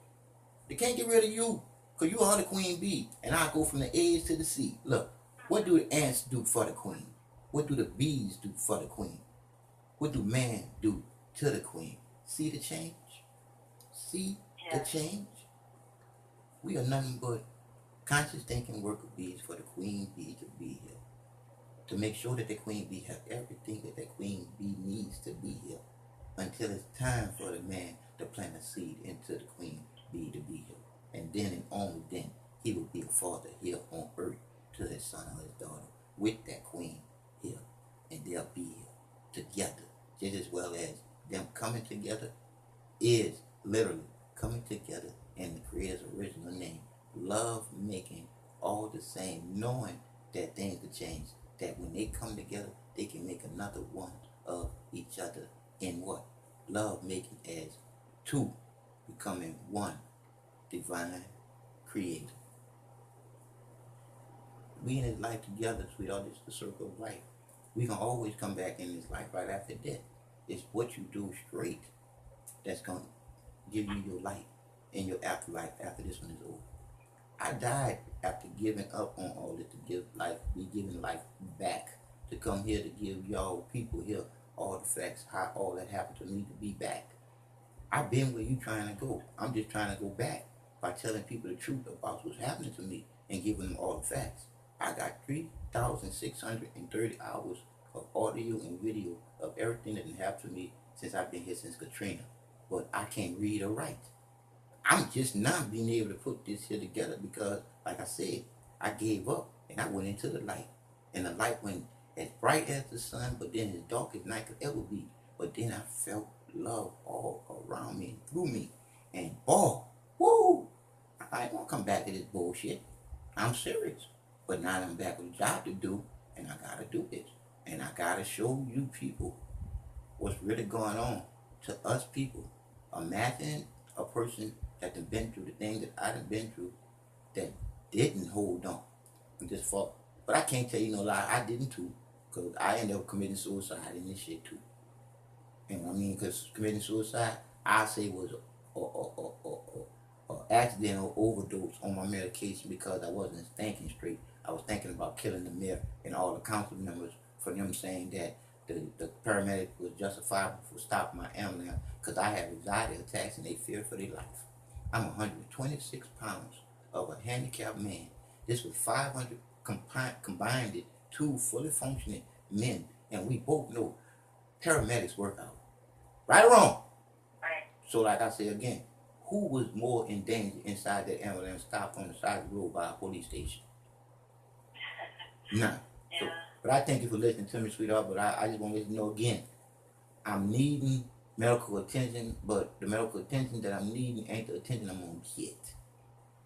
They can't get rid of you. Because you are the queen bee. And I go from the A's to the C. Look, what do the ants do for the queen? What do the bees do for the queen? What do man do to the queen? See the change? See the change? We are nothing but conscious thinking worker bees for the queen bee to be here. To make sure that the queen bee have everything that the queen bee needs to be here. Until it's time for the man to plant a seed into the queen bee to be here. And then and only then he will be a father here on earth to his son or his daughter with that queen here. And they'll be here together. Just as well as them coming together is literally coming together in the Creator's original name. Love making all the same, knowing that things will change. That when they come together, they can make another one of each other in what? Love making as two becoming one divine creator. We in this life together, sweetheart, it's the circle of life. We can always come back in this life right after death. It's what you do straight that's going to give you your life in your afterlife after this one is over. I died after giving up on all this to be giving life back. To come here to give y'all people here all the facts, how all that happened to me to be back. I've been where you trying to go. I'm just trying to go back by telling people the truth about what's happening to me and giving them all the facts. I got 3,630 hours of audio and video of everything that happened to me since I've been here since Katrina. But I can't read or write. I'm just not being able to put this here together because, like I said, I gave up and I went into the light. And the light went as bright as the sun, but then as dark as night could ever be. But then I felt love all around me and through me. And boy, woo! I ain't gonna come back to this bullshit. I'm serious. But now I'm back with a job to do, and I gotta do this. And I gotta show you people what's really going on. To us people, imagine a person that done been through the things that I done been through that didn't hold on and just fought. But I can't tell you no lie, I didn't too. Because I ended up committing suicide in this shit too. You know what I mean? Because committing suicide, I say was a accident or overdose on my medication because I wasn't thinking straight. I was thinking about killing the mayor and all the council members for them saying that the paramedic was justifiable for stopping my ambulance because I had anxiety attacks and they feared for their life. I'm 126 pounds of a handicapped man. This was 500 combined it, two fully functioning men, and we both know paramedics work out. Right or wrong? Right. So like I say again, who was more in danger inside that ambulance stopped on the side of the road by a police station? None. So, but I thank you for listening to me, sweetheart, but I just want to let you know again, I'm needing medical attention, but the medical attention that I'm needing ain't the attention I'm going to get.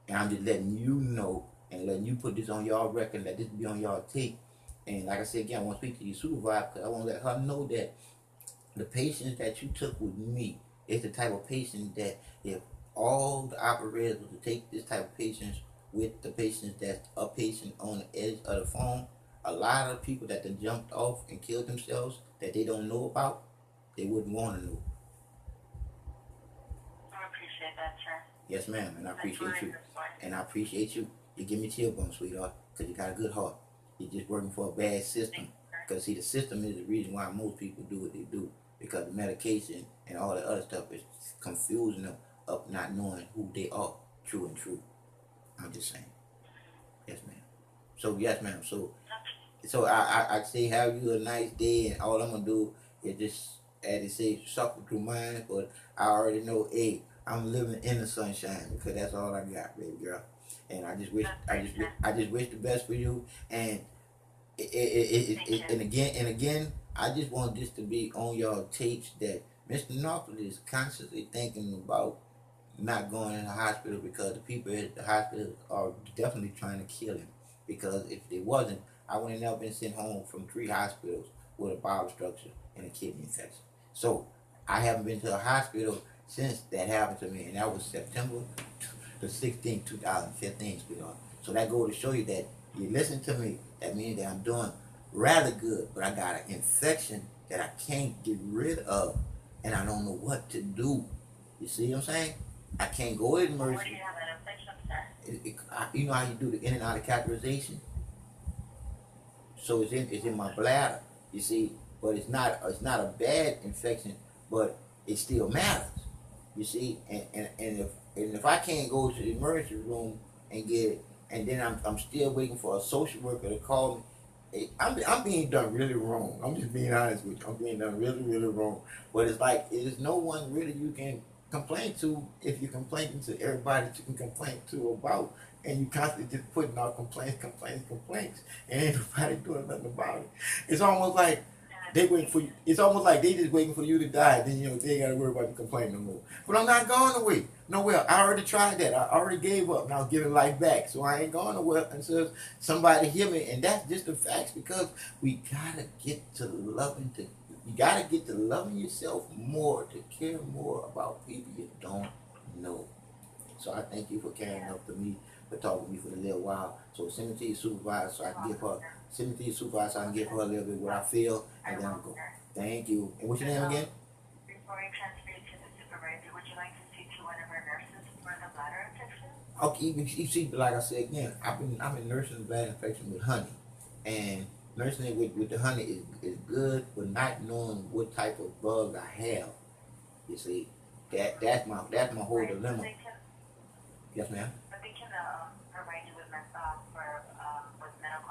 And I'm just letting you know and letting you put this on y'all record, let this be on y'all tape. And like I said again, I want to speak to your supervisor because I want to let her know that the patients that you took with me is the type of patient that if all the operators were to take this type of patients with the patients that's a patient on the edge of the phone, a lot of people that then jumped off and killed themselves that they don't know about, they wouldn't want to know. I appreciate that, sir. Yes, ma'am, and I appreciate you. And I appreciate you. You give me chill bumps, sweetheart, because you got a good heart. You're just working for a bad system. Because, see, the system is the reason why most people do what they do. Because the medication and all the other stuff is confusing them up not knowing who they are, true and true. I'm just saying. Yes, ma'am. So, yes, ma'am. So I say have you a nice day, and all I'm going to do is just, as they say, suffer through mine, but I already know, hey, I'm living in the sunshine because that's all I got, baby girl. And I just wish the best for you. And and again, I just want this to be on y'all tapes that Mr. Knopfler is constantly thinking about not going in the hospital because the people at the hospital are definitely trying to kill him. Because if they wasn't, I would have never been sent home from 3 hospitals with a bowel obstruction and a kidney infection. So I haven't been to a hospital since that happened to me, and that was September the 16th, 2015, sweetheart. So that goes to show you that you listen to me, that means that I'm doing rather good, but I got an infection that I can't get rid of, and I don't know what to do. You see what I'm saying? I can't go in emergency. Where do you have that infection, sir? You know how you do the in and out of catheterization? So it's in my bladder, you see, but it's not a bad infection, but it still matters. You see, and if I can't go to the emergency room and get it, and then I'm still waiting for a social worker to call me. I'm being done really wrong. I'm just being honest with you. I'm being done really, really wrong. But it's like there's no one really you can complain to if you're complaining to everybody that you can complain to about, and you constantly just putting out complaints, and ain't nobody doing nothing about it. It's almost like they waiting for you. It's almost like they just waiting for you to die. Then they ain't gotta worry about the complaint no more. But I'm not going away nowhere. I already tried that. I already gave up. Now I'm giving life back. So I ain't going nowhere until somebody hear me. And that's just the facts because we gotta get to loving you gotta get to loving yourself more, to care more about people you don't know. So I thank you for caring up to me, for talking to me for a little while. So send me to your supervisor so I can give her. Send me to your supervisor so I can give her a little bit what I feel, and then I'll go. Thank you. And what's your name again? Before I transfer you to the supervisor, would you like to speak to one of our nurses for the bladder infection? Okay, you see, like I said again, I've been nursing the bladder infection with honey, and nursing it with the honey is good, but not knowing what type of bug I have. You see, That's my whole Right. So dilemma. they can, Yes, ma'am. but they can provide you with medical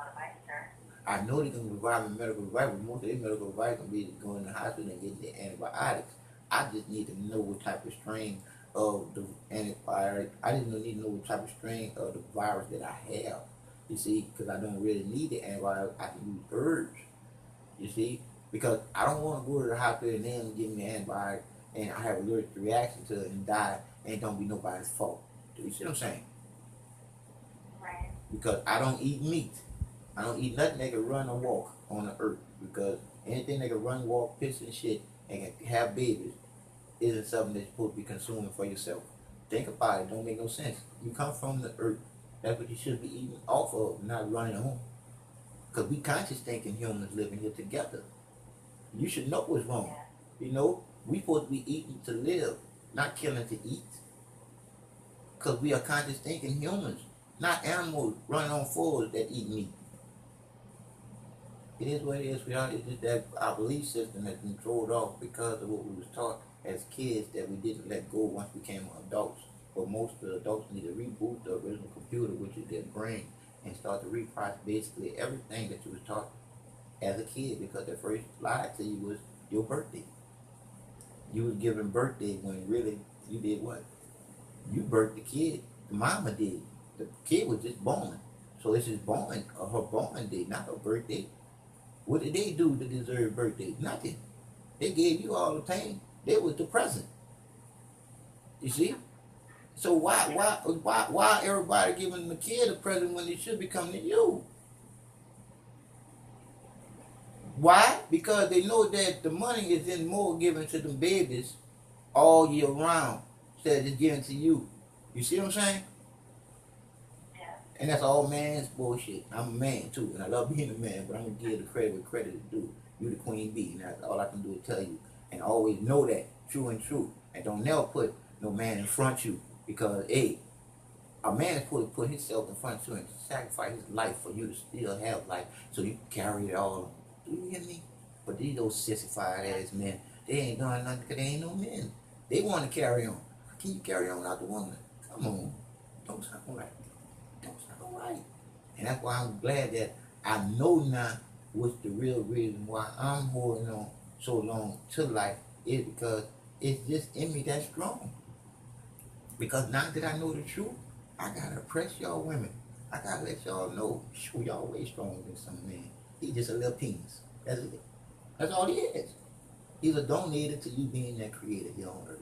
advice, sir. I know they can provide me medical advice, but most of their medical advice can be going to the hospital and getting the antibiotics. I just need to know what type of strain of the antibiotic. I just need to know what type of strain of the virus that I have. You see, because I don't really need the antibiotic. I can use herbs. You see, because I don't want to go to the hospital and then give me the antibiotic and I have allergic reaction to it and die and it don't be nobody's fault. Do you see what I'm saying? Right. Because I don't eat meat. I don't eat nothing that can run or walk on the earth, because anything that can run, walk, piss and shit and can have babies isn't something that's supposed to be consuming for yourself. Think about it. Don't make no sense. You come from the earth. That's what you should be eating off of, not running home. Because we conscious thinking humans living here together. You should know what's wrong. You know, we supposed to be eating to live, not killing to eat. Because we are conscious thinking humans, not animals running on fours that eat meat. It is what it is. It's just that our belief system has been thrown off because of what we was taught as kids that we didn't let go once we became adults. But most of the adults need to reboot the original computer, which is their brain, and start to reprocess basically everything that you was taught as a kid, because the first lie to you was your birthday. You was given birthday when really you did what? You birthed the kid. The mama did. The kid was just born. So it's just born, her born day, not her birthday. What did they do to deserve birthday? Nothing. They gave you all the pain. They was the present. You see? So why everybody giving the kid a present when it should be coming to you? Why? Because they know that the money is in more given to the babies all year round instead of just giving to you. You see what I'm saying? Yeah. And that's all man's bullshit. I'm a man too, and I love being a man, but I'm gonna give the credit where credit is due. You the queen bee, and that's all I can do is tell you. And always know that, true and true. And don't never put no man in front of you, because hey, a man is supposed to put himself in front of you and sacrifice his life for you to still have life, so you can carry it all. Do you hear me? But these old sissified ass men, they ain't doing nothing because they ain't no men. They want to carry on. How can you carry on without the woman? Come on. Don't sound right. Don't sound right. And that's why I'm glad that I know now what's the real reason why I'm holding on so long to life is because it's just in me that strong. Because now that I know the truth, I gotta oppress y'all women. I gotta let y'all know, show y'all way stronger than some men. He's just a little penis. That's it. That's all he is. He's a donator to you being that creator here on earth.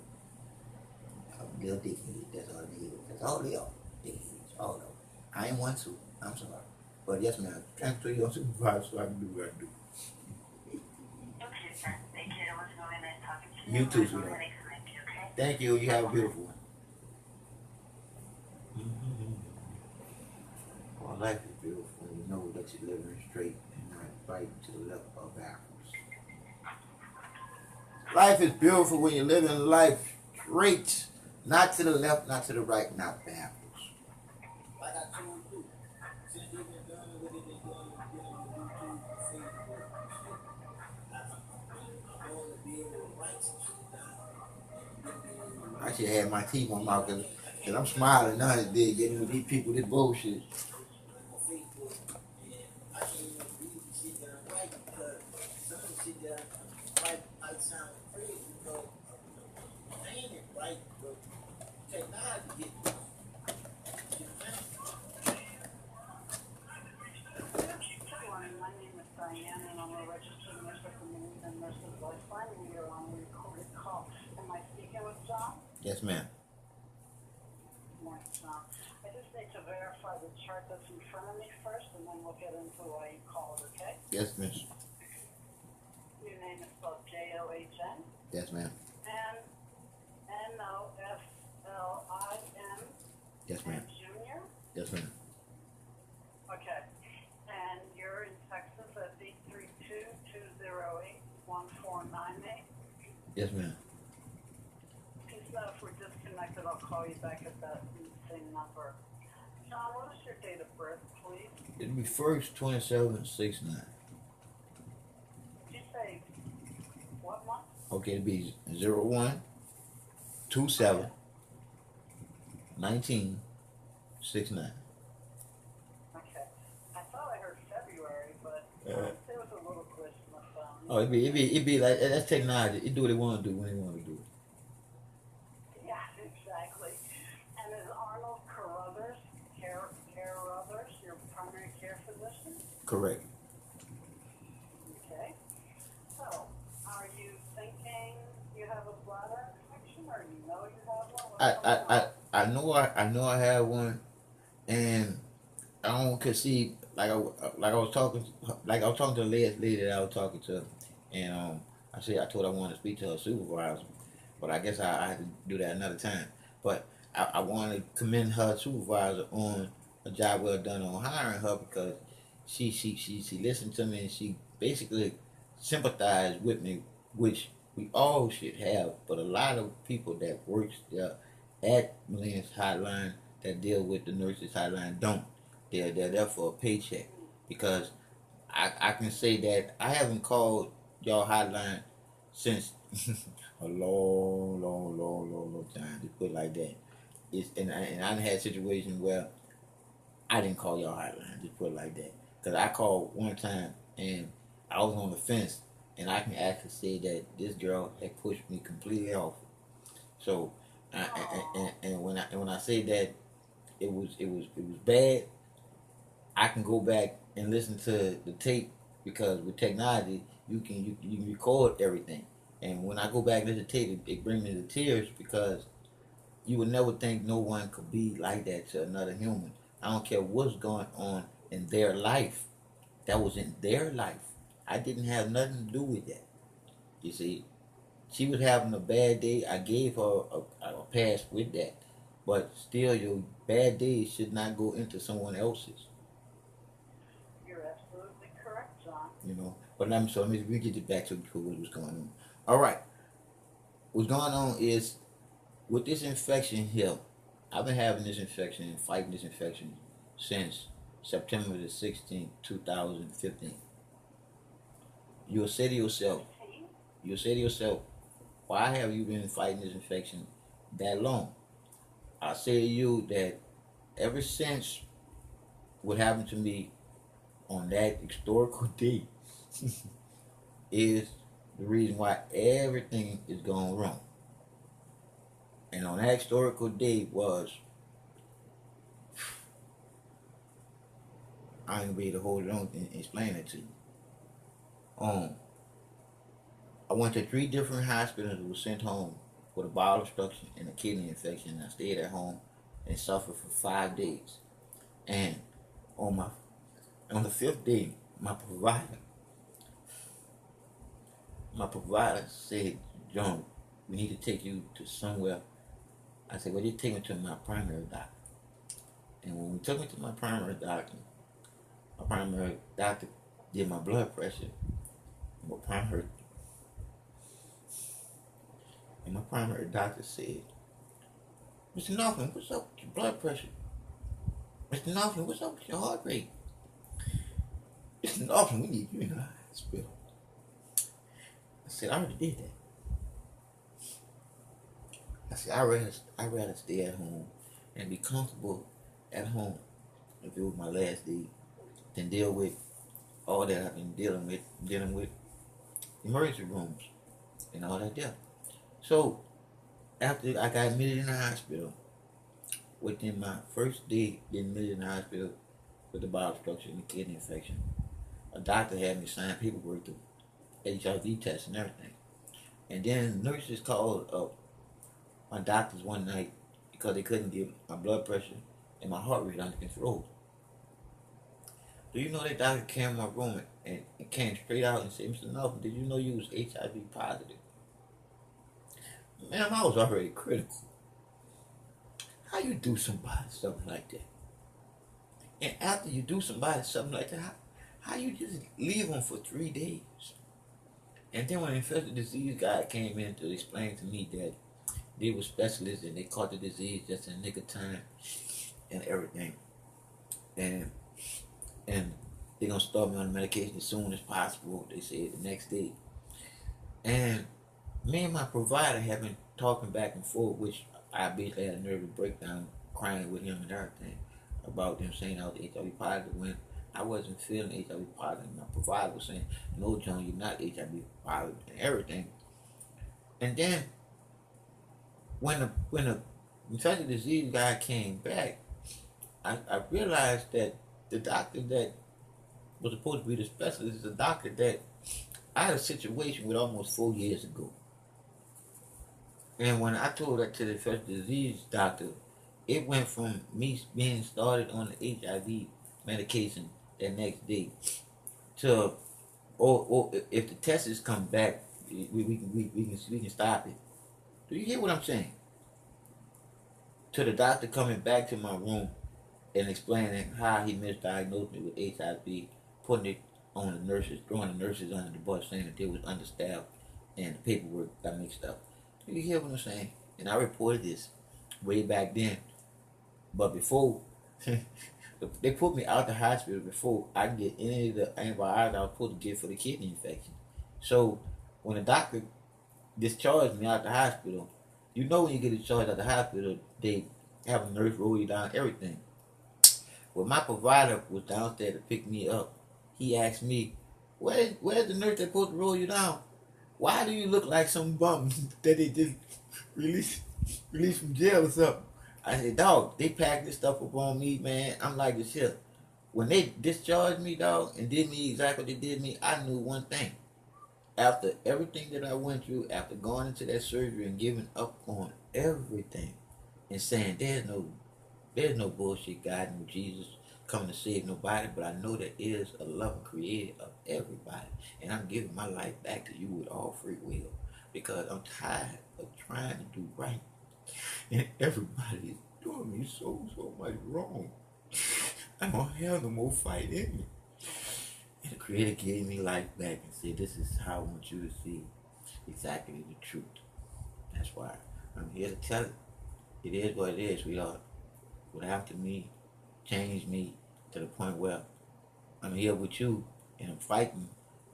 A little dickhead. That's all he is. That's all they are. Dickheads. All of them. I ain't one too. I'm sorry. But yes, ma'am. Transfer your supervisor so I can do what I do. Okay, sir. Thank you. It was really nice talking to you. You too, I'm sweetheart. gonna connect you, okay? Thank you. You have a beautiful one. Well, life is beautiful when you know that you're living straight and not right to the left or backwards. Life is beautiful when you're living life straight, not to the left, not to the right, not backwards. Like I told you, since you've been done with it, you're going to get on YouTube, Facebook, I'm going to be able to write some shit down. I should have my teeth on my mouth because I'm smiling now and then getting with these people this bullshit. Yes, ma'am. I just need to verify the chart that's in front of me first, and then we'll get into why you called, okay? Yes, miss. Your name is spelled John. Yes, ma'am. And Noflin. Yes, ma'am. Junior. Yes, ma'am. Okay. And you're in Texas at 832-208-1498. Yes, ma'am. Please know if we're disconnected, I'll call you back at that same number. John, what is your date of birth, please? It'll be first 2769. Did you say what month? Okay, it'll be 01 271969. Okay. I thought I heard February, but there was a little glitch in my phone. Oh, it be like that's technology. It do what it want to do when it want to do it. Yeah, exactly. And is Arnold Carruthers your primary care physician? Correct. Okay. So, are you thinking you have a bladder infection, or you know you have one? What's I going I on? I know I have one, and I don't cause see like I was talking to the last lady that I was talking to, and I told her I wanted to speak to her supervisor, but I guess I had to do that another time. But I want to commend her supervisor on a job well done on hiring her because she listened to me and she basically sympathized with me, which we all should have. But a lot of people that works there at Millennium's Hotline that deal with the nurses hotline don't. They're there for a paycheck because I can say that I haven't called y'all hotline since a long time. To put it like that. And I had situations where I didn't call y'all hotline. Just put it like that. Because I called one time and I was on the fence, and I can actually say that this girl had pushed me completely off. So, and when I say that it was bad, I can go back and listen to the tape because with technology you can record everything. And when I go back and listen to the tape, it brings me to tears because you would never think no one could be like that to another human. I don't care what's going on in their life. That was in their life. I didn't have nothing to do with that. You see, she was having a bad day. I gave her a pass with that. But still, your bad days should not go into someone else's. You're absolutely correct, John. But let me get it back to what was going on. All right, what's going on is with this infection here. I've been having this infection and fighting this infection since September the 16th, 2015. You'll say to yourself, why have you been fighting this infection that long? I say to you that ever since what happened to me on that historical day is the reason why everything is going wrong. And on that historical day was, I ain't gonna be able to hold it on and explain it to you. I went to 3 different hospitals and was sent home with a bowel obstruction and a kidney infection. And I stayed at home and suffered for 5 days. And on the 5th day, my provider said, John, we need to take you to somewhere. I said, well, just take me to my primary doctor. And when we took me to my primary doctor did my blood pressure. And my primary doctor said, Mr. Northman, what's up with your blood pressure? Mr. Northman, what's up with your heart rate? Mr. Northman, we need you in the hospital. I said, I already did that. I said, I'd rather stay at home and be comfortable at home if it was my last day than deal with all that I've been dealing with emergency rooms and all that there. So after I got admitted in the hospital, within my first day getting admitted in the hospital with the bowel obstruction and the kidney infection, a doctor had me sign paperwork to HIV test and everything. And then nurses called up my doctors one night because they couldn't get my blood pressure and my heart rate under control. Do you know that doctor came in my room and came straight out and said, Mr. Nelson, did you know you was HIV positive? Man, I was already critical. How you do somebody something like that? And after you do somebody something like that, how you just leave them for 3 days? And then when the infectious disease guy came in to explain to me that they were specialists and they caught the disease just in the nick of time and everything. And they're gonna start me on the medication as soon as possible, they said the next day. And me and my provider have been talking back and forth, which I basically had a nervous breakdown, crying with him and everything about them saying I was HIV positive when I wasn't feeling HIV positive. My provider was saying, "No, John, you're not HIV positive," and everything. And then when the infectious disease guy came back, I realized that the doctor that was supposed to be the specialist is a doctor that I had a situation with almost 4 years ago. And when I told that to the infectious disease doctor, it went from me being started on the HIV medication that next day to, or if the tests come back, we can stop it. Do you hear what I'm saying? To the doctor coming back to my room and explaining how he misdiagnosed me with HIV, putting it on the nurses, throwing the nurses under the bus, saying that they was understaffed and the paperwork got mixed up. Do you hear what I'm saying? And I reported this way back then. But before they put me out the hospital before I could get any of the antibiotics I was supposed to get for the kidney infection. So when the doctor discharged me out the hospital, you know when you get discharged out the hospital, they have a nurse roll you down, everything. Well, my provider was downstairs to pick me up. He asked me, where's the nurse that's supposed to roll you down? Why do you look like some bum that they just released from jail or something? I said, dog, they packed this stuff up on me, man. I'm like this here. When they discharged me, dog, and did me exactly what they did me, I knew one thing. After everything that I went through, after going into that surgery and giving up on everything and saying there's no bullshit God, no Jesus coming to save nobody, but I know there is a loving creator of everybody. And I'm giving my life back to you with all free will. Because I'm tired of trying to do right. And everybody is doing me so much wrong. I don't have no more fight in me. And the creator gave me life back and said, this is how I want you to see exactly the truth. That's why I'm here to tell it. It is what it is, sweetheart. What happened to me changed me to the point where I'm here with you and I'm fighting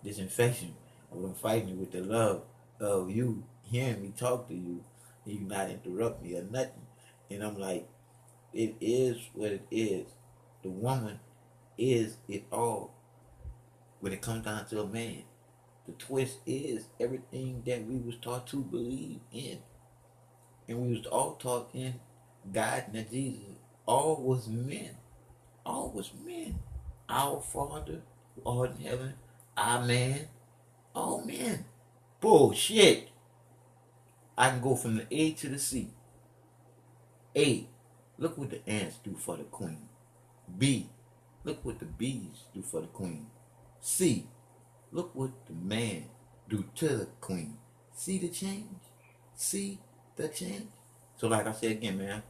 this infection. I'm fighting with the love of you hearing me talk to you and you not interrupt me or nothing. And I'm like, it is what it is. The woman is it all when it comes down to a man. The twist is everything that we was taught to believe in. And we was all taught in God and Jesus. All was men. All was men. Our Father, who art in heaven, our man, all men. Bullshit. I can go from the A to the C. A, look what the ants do for the queen. B, look what the bees do for the queen. C, look what the man do to the queen. See the change? See the change? So like I said again, man,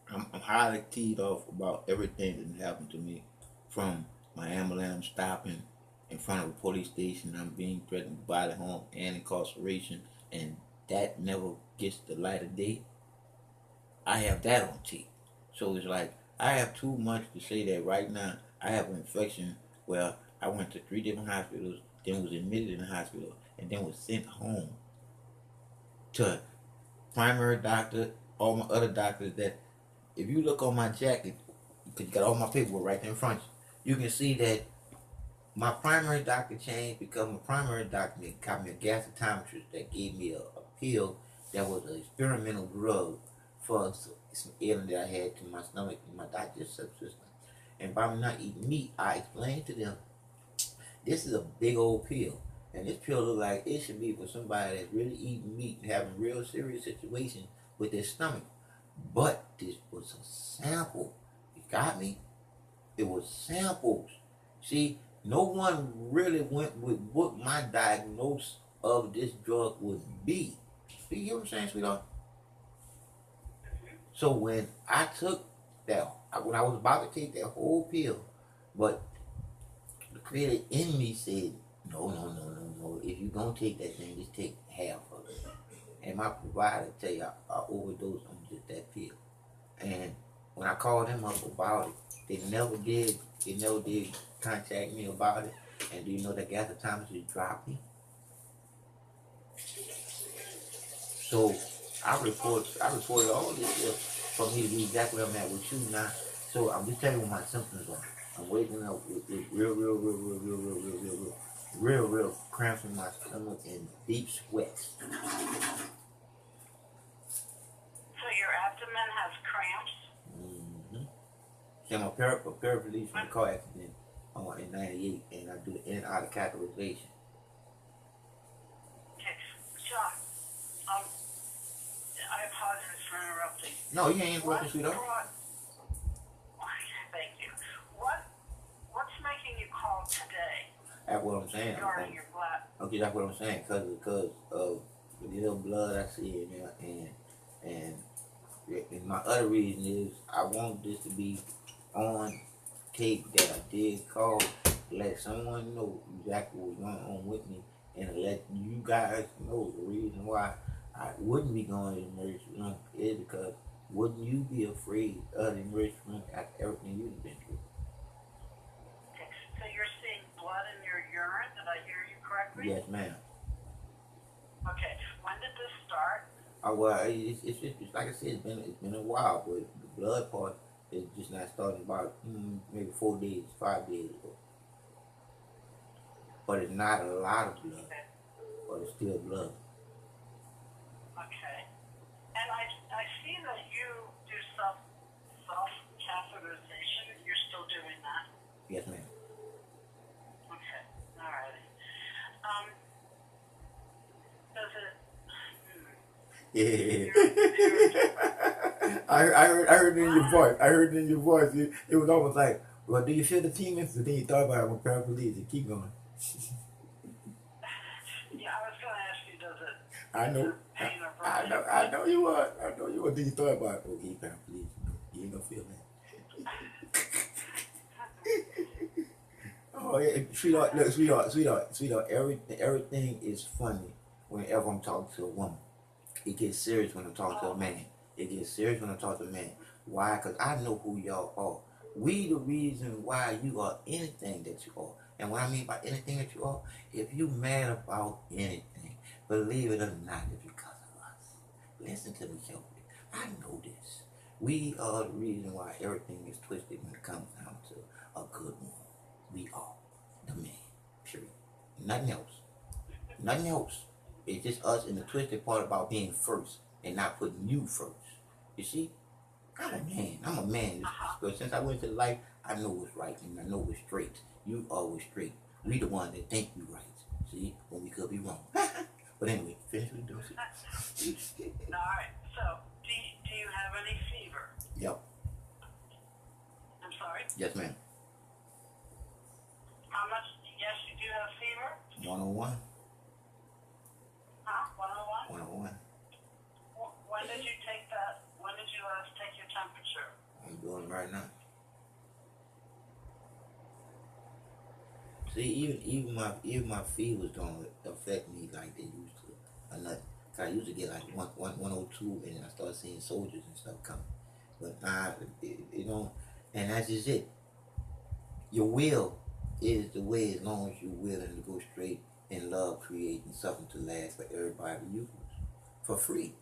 I'm highly teed off about everything that happened to me. From my ambulance stopping in front of a police station, I'm being threatened with bodily harm and incarceration, and that never gets the light of day. I have that on tape. So it's like, I have too much to say that right now I have an infection where I went to 3 different hospitals, then was admitted in the hospital, and then was sent home to primary doctor, all my other doctors that, if you look on my jacket, because you got all my paperwork right there in front of you, you can see that my primary doctor changed because my primary doctor got me a gastroenterologist that gave me a pill that was an experimental drug for some ailing that I had to my stomach and my digestive system. And by me not eating meat, I explained to them, this is a big old pill. And this pill look like it should be for somebody that's really eating meat and having real serious situations with their stomach. But this was a sample. You got me? It was samples. See, no one really went with what my diagnosis of this drug would be. Do you hear what I'm saying, sweetheart? So when I took that, when I was about to take that whole pill, but the creator in me said, no. If you're going to take that thing, just take half of it. And my provider tell you I overdosed on just that pill. And when I called them up about it, they never did contact me about it. And do you know that gastroenterologist dropped me? So I reported all this stuff for me to be exactly where I'm at with you now. So I'm just telling you what my symptoms are. I'm waking up with real cramps in my stomach and deep sweats. So your abdomen has cramps? Mm-hmm. See, I'm a paraplegic from a car accident in '98, and I do the in out of catheterization. Okay. John, I apologize for interrupting. No, you ain't interrupting, sweetheart. Thank you. What's making you call today That's what I'm saying. regarding your blood? Okay, that's what I'm saying. Because of the little blood I see in there, and my other reason is I want this to be on tape that I did call, let someone know exactly what's going on with me, and let you guys know the reason why I wouldn't be going to the emergency room is because wouldn't you be afraid of the emergency room after everything you've been through? Okay. So you're seeing blood in your urine? Did I hear you correctly? Yes, ma'am. Okay. When did this start? Well, it's like I said, it's been a while, but the blood part is just not starting about maybe 4 days, 5 days ago. But it's not a lot of blood, Okay. but it's still blood. Okay. And I see that you do self catheterization. You're still doing that? Yes, ma'am. Okay. All righty. Does it? Yeah. I heard it in your voice. I heard it in your voice. It was almost like, well, do you feel the tingling? So then you thought about it when paraplegic. Keep going. Yeah, I was going to ask you, does it? I know. Pain or I know you were. I know you were. Then you thought about it. Okay, paraplegic. You ain't gonna feel that. Oh yeah, sweetheart. Look, sweetheart. Everything is funny whenever I'm talking to a woman. It gets serious when I'm talking to a man. It gets serious when I talk to a man. Why? Because I know who y'all are. We the reason why you are anything that you are. And what I mean by anything that you are, if you mad about anything, believe it or not, it's because of us. Listen to me carefully. I know this. We are the reason why everything is twisted when it comes down to a good woman. We are the man. Period. Nothing else. Nothing else. It's just us in the twisted part about being first and not putting you first. You see? I'm a man. I'm a man. But since I went to life, I know what's right and I know what's straight. You always straight. We the ones that think we right. See? When we could be wrong. But anyway, finish with those. All right. So, do you have any fever? Yep. I'm sorry? Yes, ma'am. How much? Yes, you do have fever? 101. Huh? 101? 101. When did you take that? When did you last take your temperature? I'm doing it right now. See, even my fevers don't affect me like they used to. Or nothing. Cause I used to get like 102, and then I started seeing soldiers and stuff coming. But now it don't, and that's just it. Your will is the way as long as you're willing to go straight in love, creating something to last for everybody to use for free.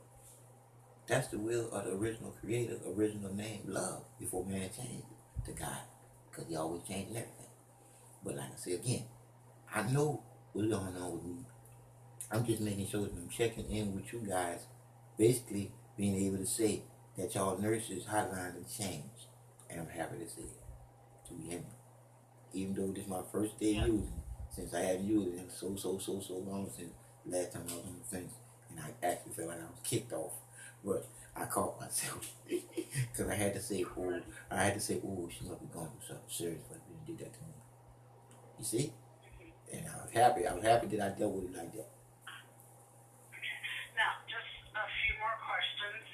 That's the will of the original creator, original name, love, before man changed it to God. Because he always changing everything. But like I say again, I know what's going on with me. I'm just making sure that I'm checking in with you guys, basically being able to say that y'all nurses hotline has changed. And I'm happy to say it. Do you hear me? Even though this is my first day using it, since I haven't used it in so long since last time I was on the fence, and I actually felt like I was kicked off. But I caught myself because I had to say, oh, she must be going through something serious, but she did that to me. You see? And I was happy that I dealt with it like that. Now, just a few more questions.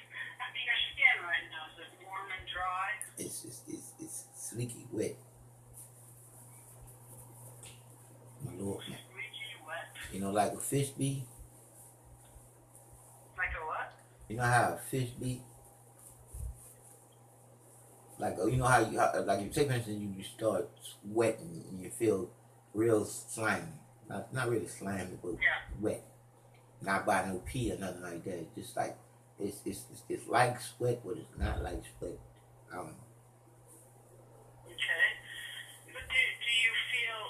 Your skin right now, is it warm and dry? It's sleeky wet. My Lord, Squeaky wet? you know, like a fish be. Like a what? You know how a fish be? Like, you know how like you take for instance, you start sweating and you feel real slimy. Not really slimy, but wet. Not by no pee or nothing like that. It's just like It's like sweat, but it's not like sweat. Um, Okay. But do you feel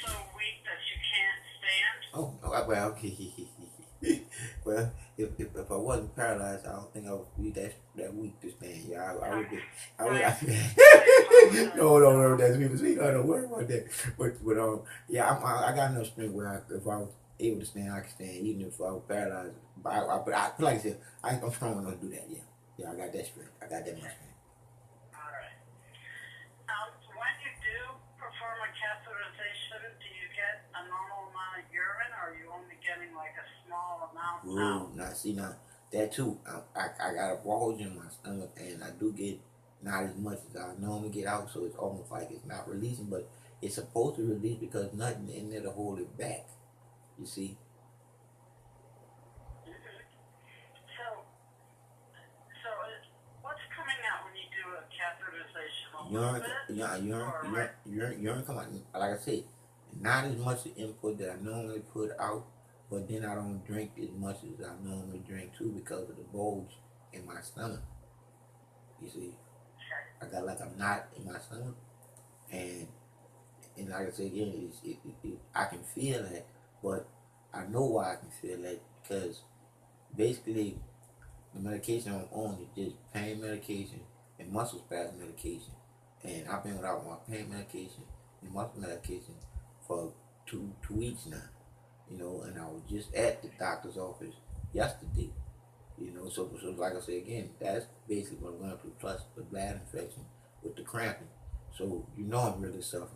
so weak that you can't stand? oh, well, well, if I wasn't paralyzed, I don't think I would be that weak to stand. Yeah, I would be. I would. No, that's me to see. I don't worry about that. But yeah, I got enough strength where if I was able to stand, I could stand, even if I was paralyzed. But like I said, I'm strong enough to do that. Yeah, yeah, I got that strength. I got that much strength. All right. When you do perform a catheterization, do you get a normal amount of urine, or are you only getting like a small amount out? Now that too. I got a bulge in my stomach, and I do get not as much as I normally get out, so it's almost like it's not releasing, but it's supposed to release because nothing in there to hold it back. You see. So what's coming out when you do a catheterization? A little bit? Urine come out. Like I said, not as much input that I normally put out, but then I don't drink as much as I normally drink too because of the bulge in my stomach. You see, I got like a knot in my stomach, and like I said again, I can feel that, but I know why I can feel that because basically the medication I'm on is just pain medication and muscle spasm medication. And I've been without my pain medication and muscle medication for two weeks now. And I was just at the doctor's office yesterday. So like I said again, that's basically what I'm going through, plus the bladder infection with the cramping. So I'm really suffering.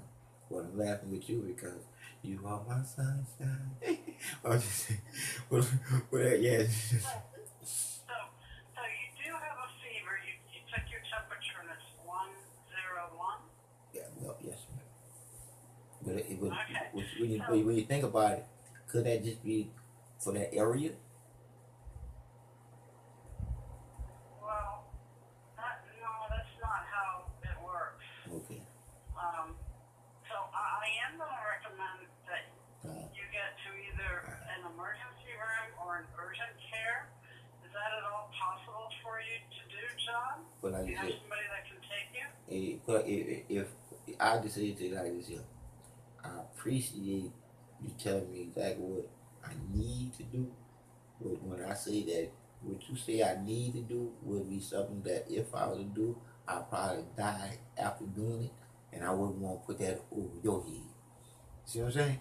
But I'm laughing with you because you are my sunshine. I'm just saying, yeah. So you do have a fever. You took your temperature and it's 101? Yeah, well, yes, ma'am. But Okay. when you think about it, could that just be for that area? Well, no, that's not how it works. Okay. So I am going to recommend that you get to either an emergency room or an urgent care. Is that at all possible for you to do, John? But like Do you have said, somebody that can take you? if I just say it to you like this here, I appreciate you telling me exactly what I need to do. But when I say that, what you say I need to do would be something that if I was to do, I'd probably die after doing it, and I wouldn't want to put that over your head. See what I'm saying?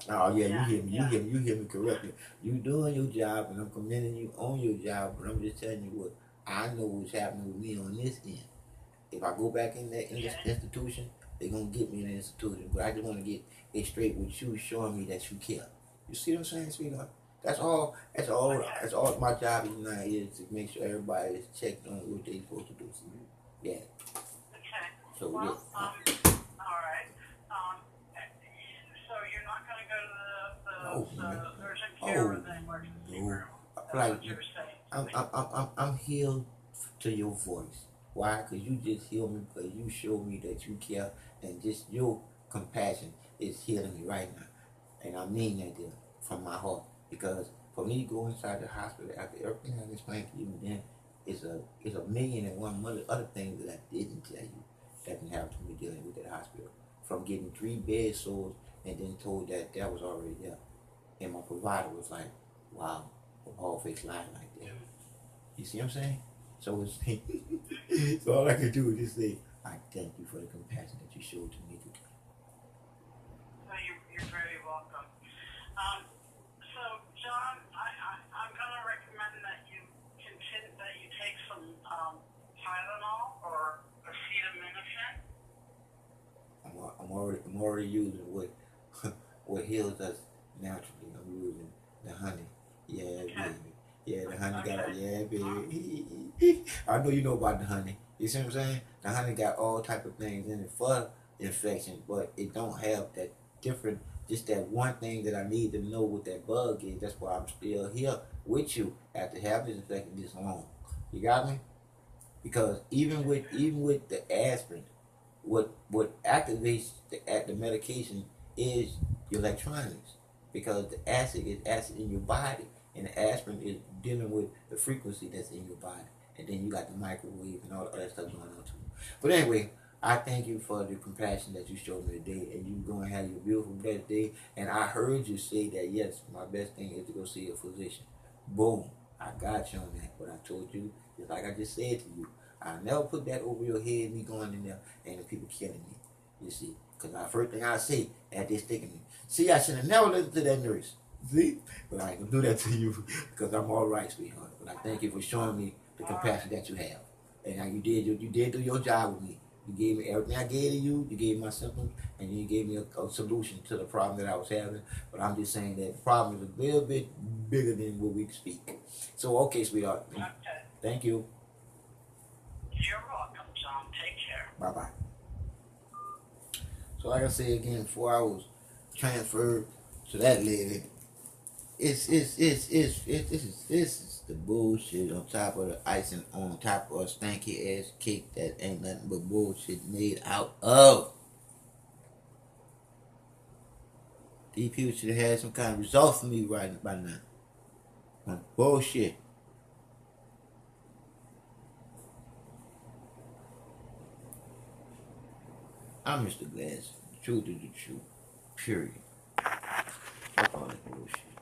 Oh yeah, you hear me correctly. You doing your job, and I'm commending you on your job, but I'm just telling you what I know what's happening with me on this end. If I go back in this institution, they're gonna get me in the institution. But I just want to get it straight with you, showing me that you care. You see what I'm saying, sweetheart? That's all. That's all. That's all my job is now is to make sure everybody is checked on what they're supposed to do. Yeah. Okay. So Well, yeah. all right. So you're not going to go to the urgent care or the emergency room? That's Like what you were saying. I'm healed to your voice. Why? Because you just heal me because you show me that you care and just your compassion is healing me right now. And I mean that dear, from my heart. Because for me to go inside the hospital after everything I explained to you, then it's a million and one other things that I didn't tell you that can happen to me dealing with that hospital. From getting 3 bed sores and then told that was already there. And my provider was like, wow, a bald face lying like that. You see what I'm saying? So it's so all I can do is just say, I thank you for the compassion that you showed to me today. So you're very welcome. So John, I'm going to recommend that you take some Tylenol or acetaminophen. I'm already using what heals us naturally. I'm using the honey. Yeah, Okay. baby. Yeah, the honey got baby. I know you know about the honey. You see what I'm saying? The honey got all type of things in it for infection, but it don't have that different. Just that one thing that I need to know what that bug is. That's why I'm still here with you after having this infection this long. You got me? Because even with the aspirin, what activates the medication is your electronics, because the acid is acid in your body, And the aspirin is dealing with the frequency that's in your body. And then you got the microwave and all the other stuff going on too. But anyway, I thank you for the compassion that you showed me today. And you going to have your beautiful blessed day. And I heard you say that, yes, my best thing is to go see a physician. Boom. I got you on that. What I told you, just like I just said to you, I never put that over your head, me going in there and the people killing me. You see, because the first thing I say, that they sticking me. See, I should have never listened to that nurse. See, but I ain't gonna do that to you because I'm all right, sweetheart. But I thank you for showing me the compassion that you have, and now you did do your job with me. You gave me everything I gave to you. You gave me my symptoms, and you gave me a solution to the problem that I was having. But I'm just saying that the problem is a little bit bigger than what we speak. So, okay, sweetheart. Okay. Thank you. You're welcome, John. Take care. Bye bye. So like I said again, before I was transferred to that lady, this is the bullshit on top of the icing on top of a stanky ass cake that ain't nothing but bullshit made out of. These people should have had some kind of result for me right by now. Bullshit. I'm Mr. Glass. The truth is the truth. Period. Fuck all that bullshit.